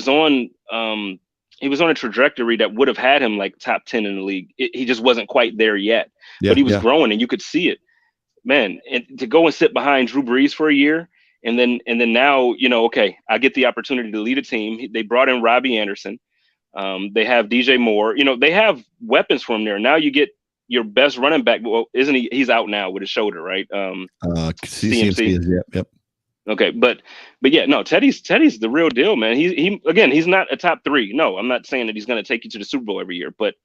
on a trajectory that would have had him like top 10 in the league. He just wasn't quite there yet, but he was growing and you could see it, man. And to go and sit behind Drew Brees for a year. And then now, you know, okay, I get the opportunity to lead a team. They brought in Robbie Anderson. They have DJ Moore, you know, they have weapons for him there. Now you get your best running back. Well, isn't he? He's out now with his shoulder, right? CMC. Yep. Okay, but yeah, no, Teddy's the real deal, man. He's not a top 3. No, I'm not saying that he's going to take you to the Super Bowl every year, but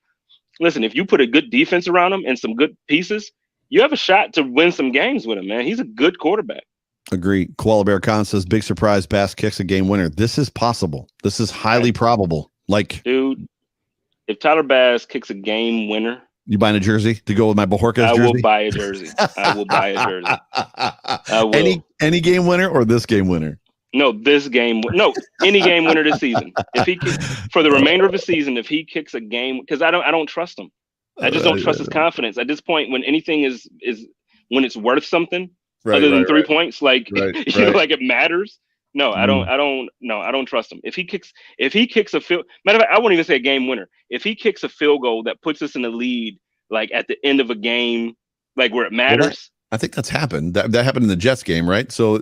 listen, if you put a good defense around him and some good pieces, you have a shot to win some games with him, man. He's a good quarterback. Agree. Koala Bear Khan says, big surprise, Bass kicks a game winner. This is possible. This is highly probable. Like, dude, if Tyler Bass kicks a game winner, you buying a jersey to go with my Bajorquez jersey? I will buy a jersey. I will buy a jersey. I will. Any game winner or this game winner? No, any game winner this season. If he for the remainder of the season, if he kicks a game, because I don't trust him. I just don't trust his confidence at this point. When anything is when it's worth something other than 3 points, like like it matters. No, I don't trust him. If he kicks a field, matter of fact, I won't even say a game winner. If he kicks a field goal that puts us in the lead, like at the end of a game, like where it matters. I think that's happened. That happened in the Jets game, right? So,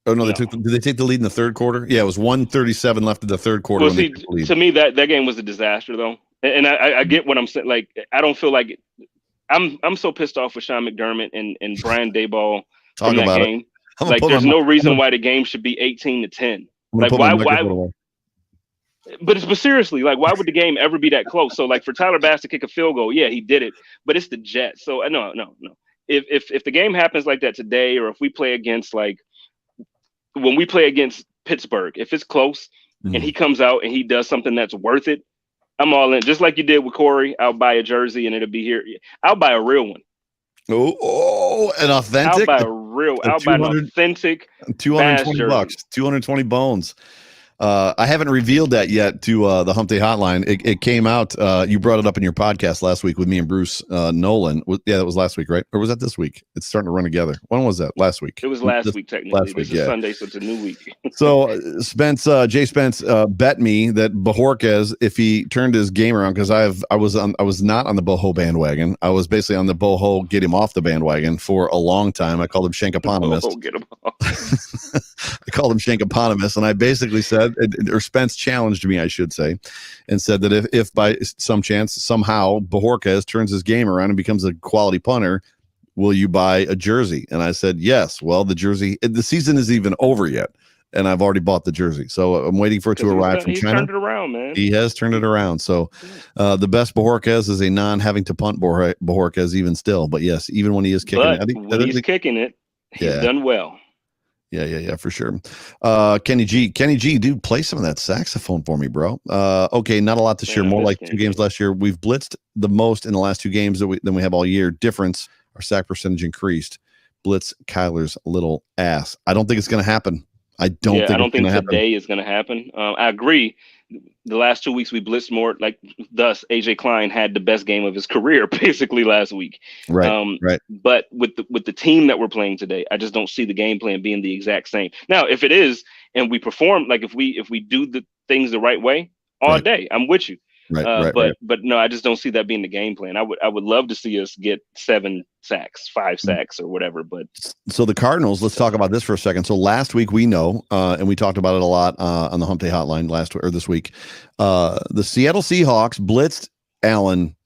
did they take the lead in the third quarter? Yeah, it was 1:37 left in the third quarter. Well, see, to me, that game was a disaster, though. And I get what I'm saying. Like, I don't feel like I'm so pissed off with Sean McDermott and Brian Daboll from that game. Like, there's no reason why the game should be 18-10. Like, why? But seriously, like, why would the game ever be that close? So, like, for Tyler Bass to kick a field goal, yeah, he did it, but it's the Jets. So, no. If the game happens like that today, or if we play against, like, when we play against Pittsburgh, if it's close and he comes out and he does something that's worth it, I'm all in. Just like you did with Corey, I'll buy a jersey and it'll be here. I'll buy a real one. Oh, an authentic. I'll buy an authentic. $220. 220 bones. I haven't revealed that yet to the Hump Day Hotline. It came out. You brought it up in your podcast last week with me and Bruce Nolan. Yeah, that was last week, right? Or was that this week? It's starting to run together. When was that? Last week. It was last week, technically. Last week, yeah. Sunday, so it's a new week. So Jay Spence bet me that Bojorquez, if he turned his game around, because I was not on the Boho bandwagon. I was basically on the Boho get him off the bandwagon for a long time. I called him Shankoponymous. Boho get him off. I called him Shankoponymous, and I basically said, or Spence challenged me, I should say, and said that if by some chance somehow Bojorquez turns his game around and becomes a quality punter, will you buy a jersey? And I said yes. Well, the season isn't even over yet, and I've already bought the jersey, so I'm waiting for it to arrive from China. He's turned it around, man. He has turned it around. So the best Bojorquez is a non-having to punt Bojorquez even still. But yes, even when he is kicking it, when he's kicking it, he's done well. Yeah, for sure. Kenny G, dude, play some of that saxophone for me, bro. Okay, not a lot this year, more like 2 games last year. We've blitzed the most in the last 2 games than we have all year. Difference, our sack percentage increased. Blitz Kyler's little ass. I don't think it's going to happen. I don't think today is going to happen. I agree. The last 2 weeks we blitzed more. Like, thus AJ Klein had the best game of his career basically last week. Right. But with the team that we're playing today, I just don't see the game plan being the exact same. Now, if it is, and we perform, like if we do the things the right way all day, I'm with you. But no, I just don't see that being the game plan. I would love to see us get 7 sacks, 5 sacks, or whatever. But so the Cardinals, let's talk about this for a second. So last week we know, and we talked about it a lot on the Hump Day Hotline this week. The Seattle Seahawks blitzed Allen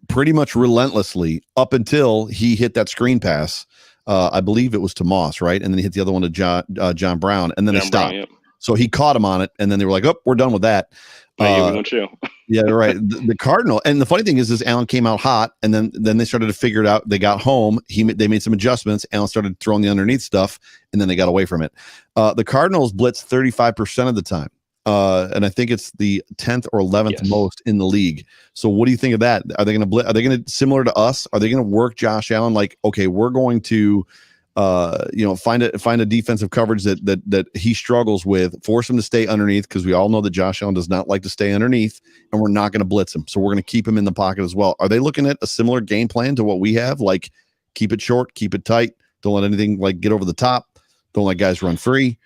pretty much relentlessly up until he hit that screen pass. I believe it was to Moss, right? And then he hit the other one to John Brown, and then they stopped. Brown, So he caught him on it, and then they were like, "Oh, we're done with that." Yeah, we don't chill. Yeah, right. The Cardinal, and the funny thing is Allen came out hot, and then they started to figure it out. They got home. They made some adjustments. Allen started throwing the underneath stuff, and then they got away from it. The Cardinals blitz 35% of the time, and I think it's the 10th or 11th most in the league. So, what do you think of that? Are they going to blitz? Are they going to, similar to us? Are they going to work Josh Allen like, okay, we're going to find a defensive coverage that he struggles with, force him to stay underneath, because we all know that Josh Allen does not like to stay underneath, and we're not going to blitz him. So we're going to keep him in the pocket as well. Are they looking at a similar game plan to what we have? Like, keep it short, keep it tight, don't let anything like get over the top, don't let guys run free.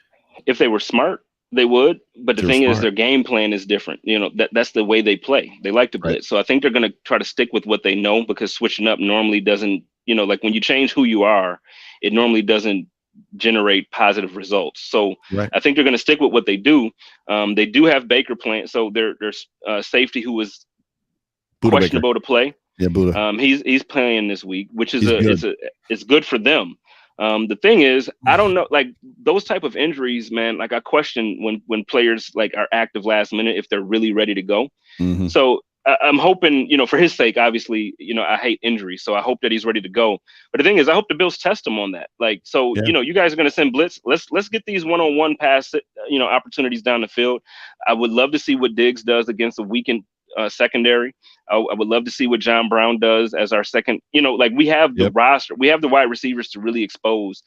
If they were smart, they would. But the thing is, their game plan is different. That's the way they play. They like to blitz. Right. So I think they're going to try to stick with what they know, because switching up normally doesn't, like when you change who you are, it normally doesn't generate positive results. So I think they're going to stick with what they do. They do have Baker playing. So there's safety who was questionable to play. Yeah, Buddha. He's playing this week, which is it's good for them. The thing is, I don't know, like those type of injuries, man, like I question when players like are active last minute, if they're really ready to go. Mm-hmm. So I'm hoping, for his sake, obviously, I hate injuries. So I hope that he's ready to go. But the thing is, I hope the Bills test him on that. Like, so, you guys are going to send blitz. Let's get these one-on-one pass, opportunities down the field. I would love to see what Diggs does against a weakened secondary. I would love to see what John Brown does as our second, like we have the roster, we have the wide receivers to really expose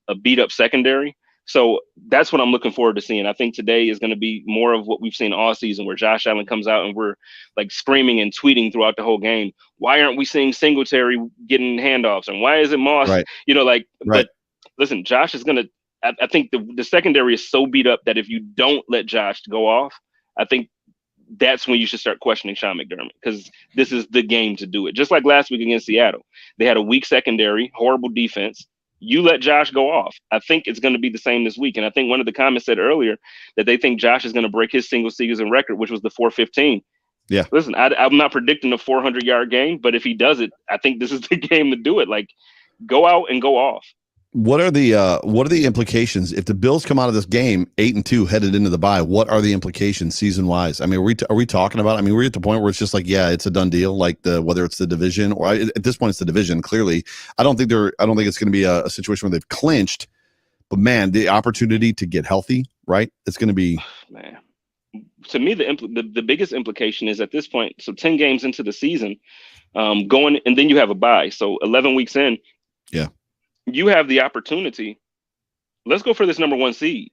a beat up secondary. So that's what I'm looking forward to seeing. I think today is going to be more of what we've seen all season, where Josh Allen comes out and we're like screaming and tweeting throughout the whole game. Why aren't we seeing Singletary getting handoffs? And why is it Moss? Right. But listen, Josh is going to, I think the secondary is so beat up that if you don't let Josh go off, I think that's when you should start questioning Sean McDermott, because this is the game to do it. Just like last week against Seattle, they had a weak secondary, horrible defense. You let Josh go off. I think it's going to be the same this week. And I think one of the comments said earlier that they think Josh is going to break his single season record, which was the 415. Yeah. Listen, I'm not predicting a 400-yard game, but if he does it, I think this is the game to do it. Like, go out and go off. What are the implications if the Bills come out of this game 8-2 headed into the bye? What are the implications season wise? I mean, are we talking about? I mean, we're at the point where it's just like, yeah, it's a done deal. Like whether it's the division or at this point it's the division. Clearly, I don't think it's going to be a situation where they've clinched. But man, the opportunity to get healthy, right? It's going to be man. To me, the biggest implication is at this point. So 10 games into the season, going and then you have a bye. So 11 weeks in, yeah. You have the opportunity. Let's go for this number 1 seed.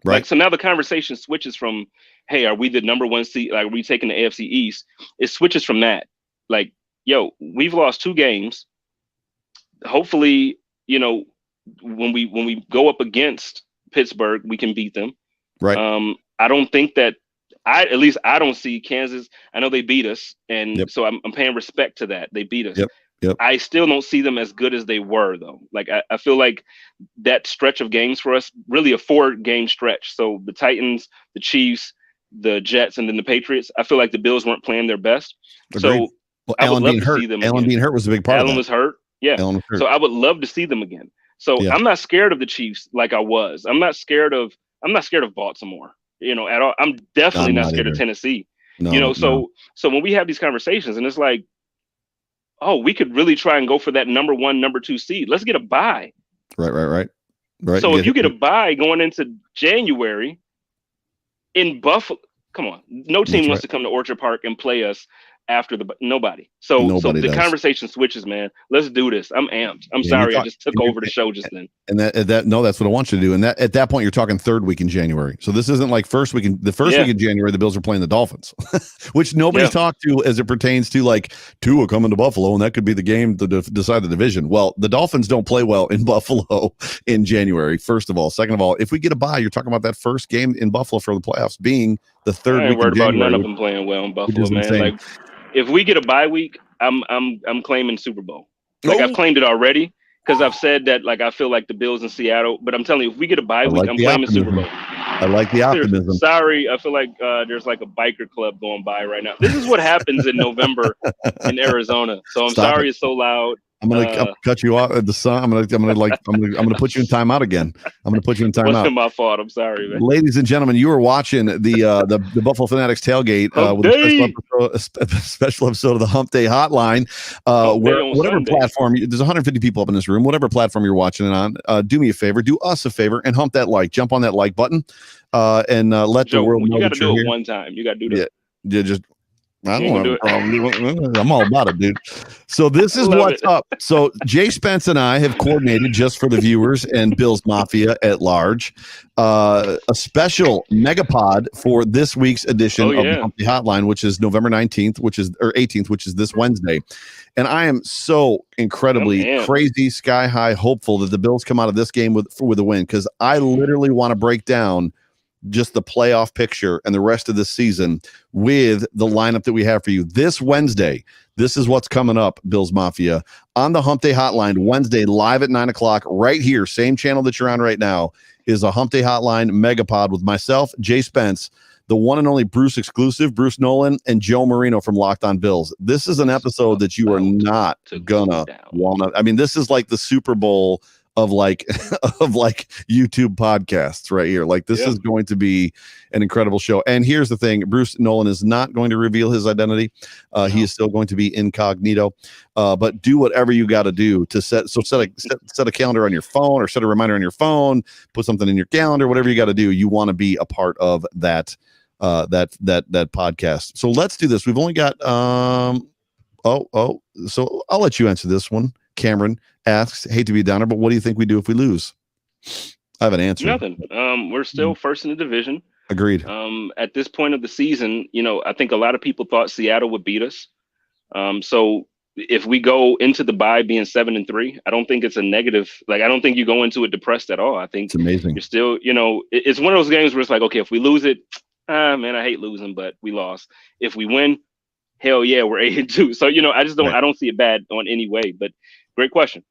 Right. Like, so now the conversation switches from, hey, are we the number 1 seed? Like, are we taking the AFC East? It switches from that. Like, yo, we've lost 2 games. Hopefully, when we go up against Pittsburgh, we can beat them. Right. I don't think that I don't see Kansas. I know they beat us. And so I'm paying respect to that. They beat us. Yep. I still don't see them as good as they were, though. Like, I feel like that stretch of games for us, really a 4-game stretch. So the Titans, the Chiefs, the Jets, and then the Patriots, I feel like the Bills weren't playing their best. Agreed. So I would love to see them again. Allen being hurt was a big part of that. Allen was hurt. Yeah. Hurt. So I would love to see them again. So I'm not scared of the Chiefs like I was. I'm not scared of Baltimore, at all. I'm definitely not scared of Tennessee. So when we have these conversations and it's like, oh, we could really try and go for that number 1, number 2 seed. Let's get a bye. Right. So if you get a bye going into January in Buffalo, come on, no team wants to come to Orchard Park and play us after nobody. So the conversation switches, man. Let's do this. I'm amped. I'm sorry I just took over the show just then. And that's what I want you to do. And that at that point you're talking 3rd week in January. So this isn't like first week in January the Bills are playing the Dolphins, which nobody's talked to as it pertains to like Tua coming to Buffalo, and that could be the game to decide the division. Well, the Dolphins don't play well in Buffalo in January. First of all, second of all, if we get a bye, you're talking about that first game in Buffalo for the playoffs being the 3rd week. I ain't worried about none of them playing well in Buffalo, man. Insane. Like, if we get a bye week, I'm claiming Super Bowl. Like, I've claimed it already because I've said that, like, I feel like the Bills in Seattle. But I'm telling you, if we get a bye week, I'm claiming Super Bowl. I like the optimism. Sorry, I feel like there's like a biker club going by right now. This is what happens in November in Arizona. So I'm sorry it's so loud. I'm gonna cut you off at the sun. I'm gonna put you in timeout again. I'm gonna put you in timeout. Wasn't my fault. I'm sorry, man. Ladies and gentlemen, you are watching the Buffalo Fanatics Tailgate with a special episode of the Hump Day Hotline. Whatever platform, there's 150 people up in this room. Whatever platform you're watching it on, do me a favor, do us a favor, and hump that like. Jump on that like button, and let the world know. You got to do it one time. You got to do that. Yeah, just. I don't have a problem. I'm all about it, dude. So this is what's up. So Jay Spence and I have coordinated, just for the viewers and Bills Mafia at large, a special megapod for this week's edition of the Humpty Hotline, which is November 19th, or 18th, which is this Wednesday. And I am so incredibly crazy, sky high, hopeful that the Bills come out of this game with a win, because I literally want to break down just the playoff picture and the rest of the season with the lineup that we have for you this Wednesday. This is what's coming up, Bills Mafia, on the Hump Day Hotline Wednesday, live at 9:00 right here. Same channel that you're on right now is a Hump Day Hotline megapod with myself, Jay Spence, the one and only Bruce exclusive, Bruce Nolan, and Joe Marino from Locked On Bills. This is an episode that you are not gonna wanna. I mean, this is like the Super Bowl of like YouTube podcasts right here. Like, this is going to be an incredible show. And here's the thing, Bruce Nolan is not going to reveal his identity. He is still going to be incognito, but do whatever you got to do to set a calendar on your phone, or set a reminder on your phone, put something in your calendar, whatever you got to do. You want to be a part of that podcast. So let's do this. We've only got so I'll let you answer this one. Cameron asks, hate to be a downer, but what do you think we do if we lose? I have an answer. Nothing. We're still first in the division. Agreed. At this point of the season, I think a lot of people thought Seattle would beat us. So if we go into the bye being 7-3, I don't think it's a negative. Like, I don't think you go into it depressed at all. I think it's amazing. You're still, it's one of those games where it's like, okay, if we lose it, man, I hate losing, but we lost. If we win, hell yeah, we're 8-2. So, I just don't, I don't see it bad on any way, but great question.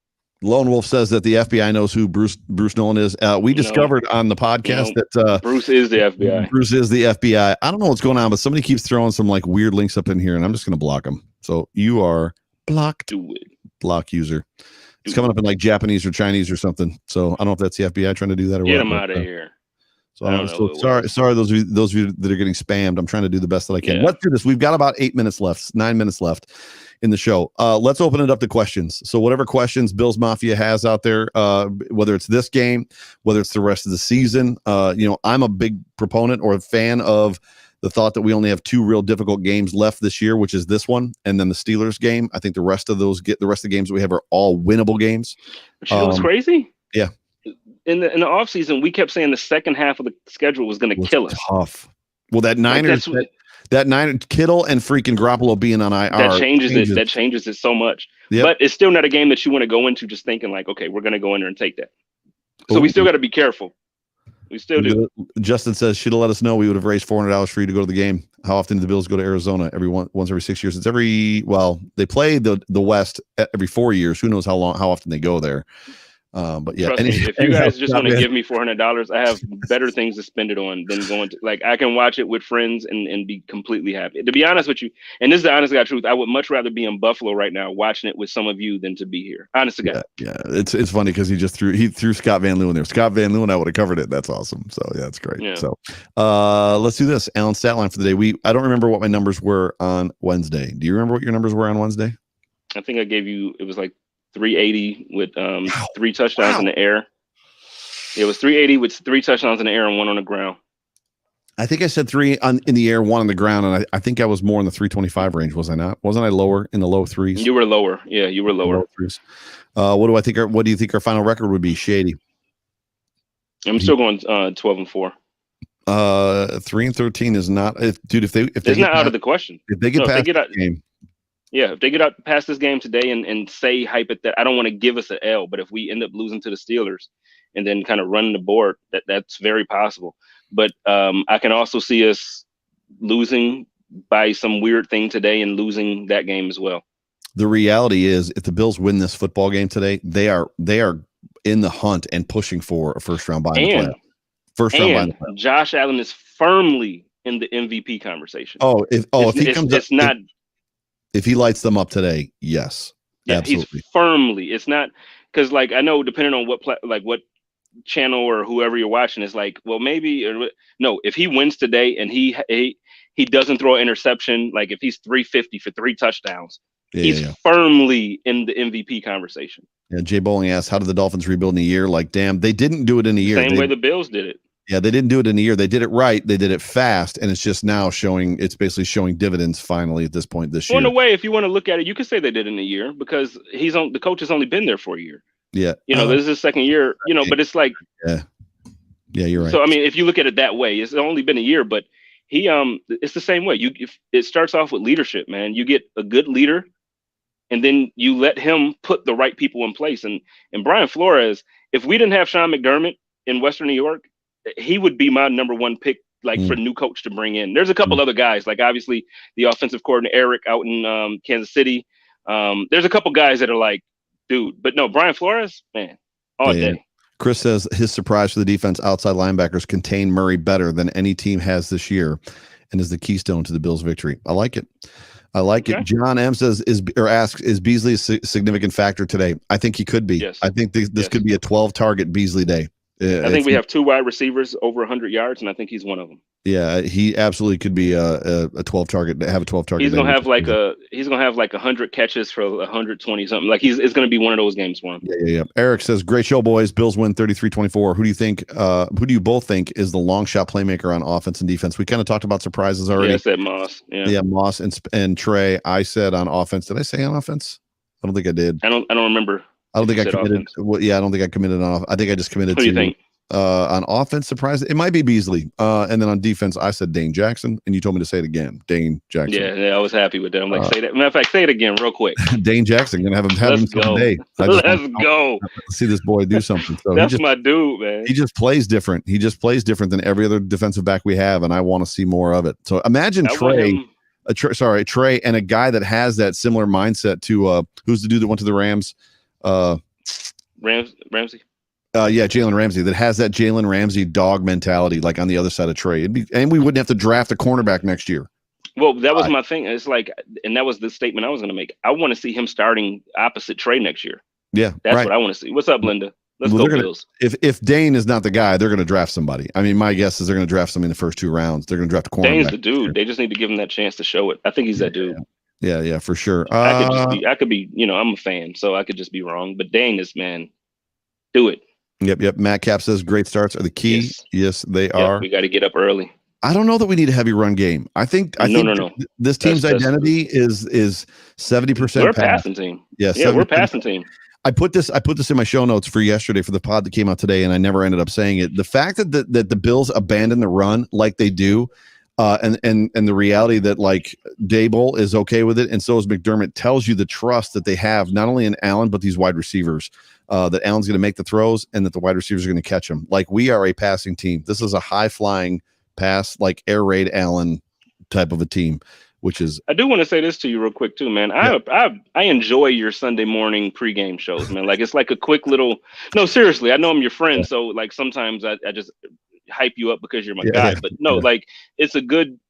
Lone Wolf says that the FBI knows who Bruce Nolan is. We discovered on the podcast that Bruce is the FBI. Bruce is the FBI. I don't know what's going on, but somebody keeps throwing some like weird links up in here, and I'm just going to block them. So you are blocked. Do it. Block user. It's coming up in like Japanese or Chinese or something. So I don't know if that's the FBI trying to do that or what. Get them out of here. So, sorry, those of you that are getting spammed. I'm trying to do the best that I can. Yeah. Let's do this. We've got about 9 minutes left in the show. Let's open it up to questions. So whatever questions Bills Mafia has out there, whether it's this game, whether it's the rest of the season, I'm a big proponent or a fan of the thought that we only have 2 real difficult games left this year, which is this one and then the Steelers game. I think the rest of the games that we have are all winnable games. But you know what's crazy? Yeah. In the offseason, we kept saying the second half of the schedule was going to kill us. Tough. Well, that Niners, Kittle and freaking Garoppolo being on IR. That changes it so much. Yep. But it's still not a game that you want to go into just thinking like, okay, we're going to go in there and take that. So we still got to be careful. We still do. Justin says, should have let us know. We would have raised $400 for you to go to the game. How often do the Bills go to Arizona? Once every 6 years. It's they play the West every 4 years. Who knows how often they go there. But yeah, trust me, if you guys just want to give me $400, I have better things to spend it on than going to, like, I can watch it with friends and be completely happy. To be honest with you, and this is the honest to God truth, I would much rather be in Buffalo right now watching it with some of you than to be here. Honest to God. Yeah. It's funny because he threw Scott Van Leeuwen there. Scott Van Leeuwen, I would have covered it. That's awesome. So yeah, that's great. Yeah. So let's do this. Alan's stat line for the day. I don't remember what my numbers were on Wednesday. Do you remember what your numbers were on Wednesday? I think I gave you, it was like 380 with 3 touchdowns in the air. It was 380 with 3 touchdowns in the air and 1 on the ground. I think I said 3 in the air, 1 on the ground, and I think I was more in the 325 range. Was I not? Wasn't I lower in the low 3s? You were lower. Yeah, you were lower. What do you think our final record would be, Shady? I'm still going 12-4. 3-13 is not, if they it's not out of the question. If they get past the game. Yeah, if they get out past this game today and say that I don't want to give us an L, but if we end up losing to the Steelers and then kind of running the board, that's very possible. But I can also see us losing by some weird thing today and losing that game as well. The reality is, if the Bills win this football game today, they are in the hunt and pushing for a first round bye. Josh Allen is firmly in the MVP conversation. If he lights them up today, yes. Yeah, absolutely. He's firmly. It's not because, like, I know depending on what channel or whoever you're watching, is like, well, maybe no. If he wins today and he doesn't throw an interception, like if he's 350 for 3 touchdowns, he's firmly in the MVP conversation. Yeah, Jay Bowling asked, how did the Dolphins rebuild in a year? Like, damn, they didn't do it in a year. Same way the Bills did it. Yeah, they didn't do it in a year. They did it right. They did it fast, and it's just now it's basically showing dividends finally at this point this year. In a way, if you want to look at it, you could say they did it in a year because the coach has only been there for a year. Yeah. This is his second year, but it's like. Yeah. Yeah, you're right. So, I mean, if you look at it that way, it's only been a year, but it's the same way. It starts off with leadership, man. You get a good leader, and then you let him put the right people in place. And Brian Flores, if we didn't have Sean McDermott in Western New York, he would be my number 1 pick, for new coach to bring in. There's a couple other guys, like obviously the offensive coordinator, Eric, out in Kansas City. There's a couple guys that are like, dude, but no, Brian Flores, man, all day. Chris says his surprise for the defense, outside linebackers contain Murray better than any team has this year and is the keystone to the Bills' victory. I like it. It. John M says, asks, is Beasley a significant factor today? I think he could be. Yes. I think this could be a 12-target Beasley day. I think we have 2 wide receivers over 100 yards, and I think he's one of them. Yeah, he absolutely could be a 12 target. Have a 12 target. He's gonna have like 100 catches for 120 something. Like it's gonna be one of those games for him. Yeah. Eric says, "Great show, boys. Bills win 33-24. Who do you think? Who do you both think is the long shot playmaker on offense and defense? We kind of talked about surprises already. Yeah, I said Moss. Yeah, Moss and Trey. I said on offense. Did I say on offense? I don't think I did. I don't remember. I don't think I committed. I don't think I committed on. I think I just committed. Who do you think? On offense, surprise, it might be Beasley. And then on defense, I said Dane Jackson, and you told me to say it again. Dane Jackson. Yeah, I was happy with that. I'm like, say that. Matter of fact, say it again real quick. Dane Jackson, gonna have him someday. Let's go. See this boy do something. So that's my dude, man. He just plays different. He just plays different than every other defensive back we have, and I want to see more of it. So imagine Trey, and a guy that has that similar mindset to who's the dude that went to the Rams? Ramsey. Jalen Ramsey, that has that Jalen Ramsey dog mentality, like on the other side of Trey. And we wouldn't have to draft a cornerback next year. Well, that was my thing. It's like, and that was the statement I was going to make. I want to see him starting opposite Trey next year. Yeah, That's right. what I want to see. What's up, Linda? Let's Well, go Bills. If Dane is not the guy, they're going to draft somebody. I mean, my guess is they're going to draft somebody in the first 2 rounds. They're going to draft a cornerback. Dane's the dude. They just need to give him that chance to show it. I think he's that dude. Yeah, for sure. I could be, I'm a fan, so I could just be wrong. But Dane is, man, do it. Yep. Matt Cap says great starts are the key. Yes they are. We got to get up early. I don't know that we need a heavy run game. I think this team's identity is 70%. We're a passing team. Yeah, we're a passing team. I put this in my show notes for yesterday for the pod that came out today, and I never ended up saying it. The fact that the Bills abandon the run like they do, and the reality that like Dable is okay with it, and so is McDermott, tells you the trust that they have not only in Allen but these wide receivers. That Allen's going to make the throws and that the wide receivers are going to catch them. Like we are a passing team. This is a high flying pass, like air raid Allen type of a team. Which is, I do want to say this to you real quick too, man. Yeah. I enjoy your Sunday morning pregame shows, man. Like it's like a quick little. No, seriously, I know I'm your friend, so like sometimes I just hype you up because you're my guy. But no, like it's a good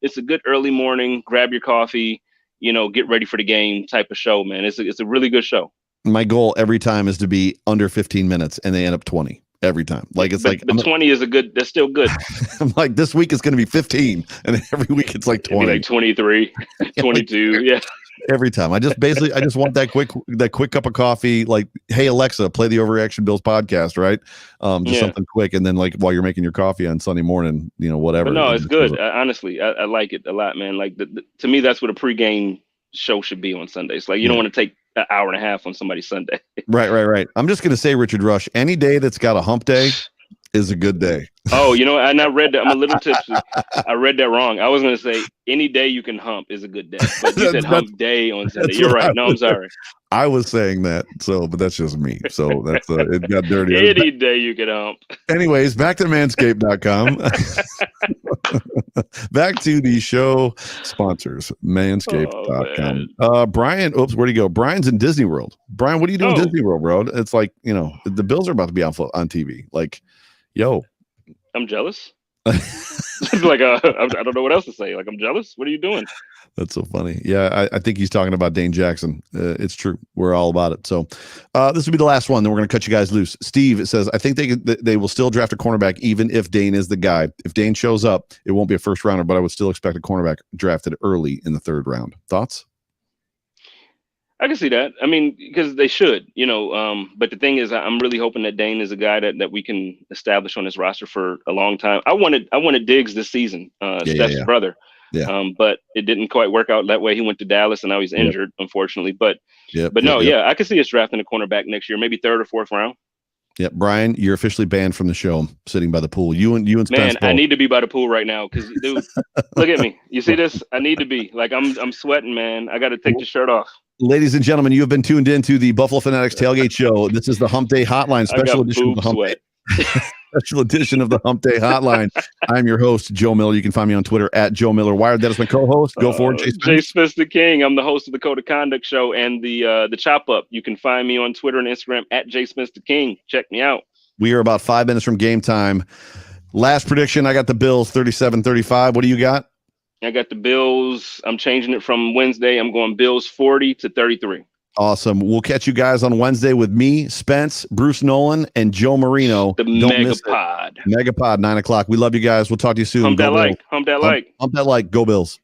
early morning. Grab your coffee, get ready for the game type of show, man. It's a really good show. My goal every time is to be under 15 minutes, and they end up 20. Every time. Like it's but 20 is that's still good. I'm like, this week is going to be 15. And every week it's like 20. Like 23, 22. Yeah. Every time. I just want that quick cup of coffee. Like, hey, Alexa, play the Overreaction Bills podcast, right? Just something quick. And then like while you're making your coffee on Sunday morning, whatever. But no, it's good. Honestly, I like it a lot, man. Like to me, that's what a pregame show should be on Sundays. Like you don't want to take an hour and a half on somebody's Sunday. Right. I'm just going to say, Richard Rush, any day that's got a hump day is a good day. Oh, and I read that. I'm a little tipsy. I read that wrong. I was going to say any day you can hump is a good day. But you said hump day on Sunday. You're right. No, I'm sorry. I was saying that. But that's just me. So that's it got dirty. Any day you can hump. Anyways, back to manscaped.com. Back to the show sponsors, manscaped.com. Brian, where'd he go? Brian's in Disney World. Brian, what are you doing in Disney World, bro? It's like, the Bills are about to be on TV. Like, yo. I'm jealous. Like, I don't know what else to say. Like, I'm jealous. What are you doing? That's so funny. Yeah, I think he's talking about Dane Jackson. It's true. We're all about it. So this will be the last one. Then we're going to cut you guys loose. Steve says, I think they will still draft a cornerback even if Dane is the guy. If Dane shows up, it won't be a first rounder, but I would still expect a cornerback drafted early in the 3rd round. Thoughts? I can see that. I mean, because they should, but the thing is, I'm really hoping that Dane is a guy that we can establish on this roster for a long time. I wanted Diggs this season, Steph's brother. Yeah. But it didn't quite work out that way. He went to Dallas and now he's injured, unfortunately. But I could see us drafting a cornerback next year, maybe 3rd or 4th round. Yeah, Brian, you're officially banned from the show. Sitting by the pool. You and Spence. Man, I need to be by the pool right now because, dude, look at me. You see this? I need to be. Like I'm sweating, man. I got to take the shirt off. Ladies and gentlemen, you have been tuned into the Buffalo Fanatics Tailgate Show. This is the Hump Day Hotline, special edition of the Hump Day. Special edition of the Hump Day Hotline. I'm your host, Joe Miller. You can find me on Twitter at Joe Miller Wired. That is my co-host. Go for it, Jay Smith the King. I'm the host of the Code of Conduct Show and the Chop Up. You can find me on Twitter and Instagram at Jay Smith the King. Check me out. We are about 5 minutes from game time. Last prediction, I got the Bills 37-35. What do you got? I got the Bills. I'm changing it from Wednesday. I'm going Bills 40-33. Awesome. We'll catch you guys on Wednesday with me, Spence, Bruce Nolan, and Joe Marino. The Megapod. Megapod, 9:00. We love you guys. We'll talk to you soon. Hump that like. Hump that like. Go Bills.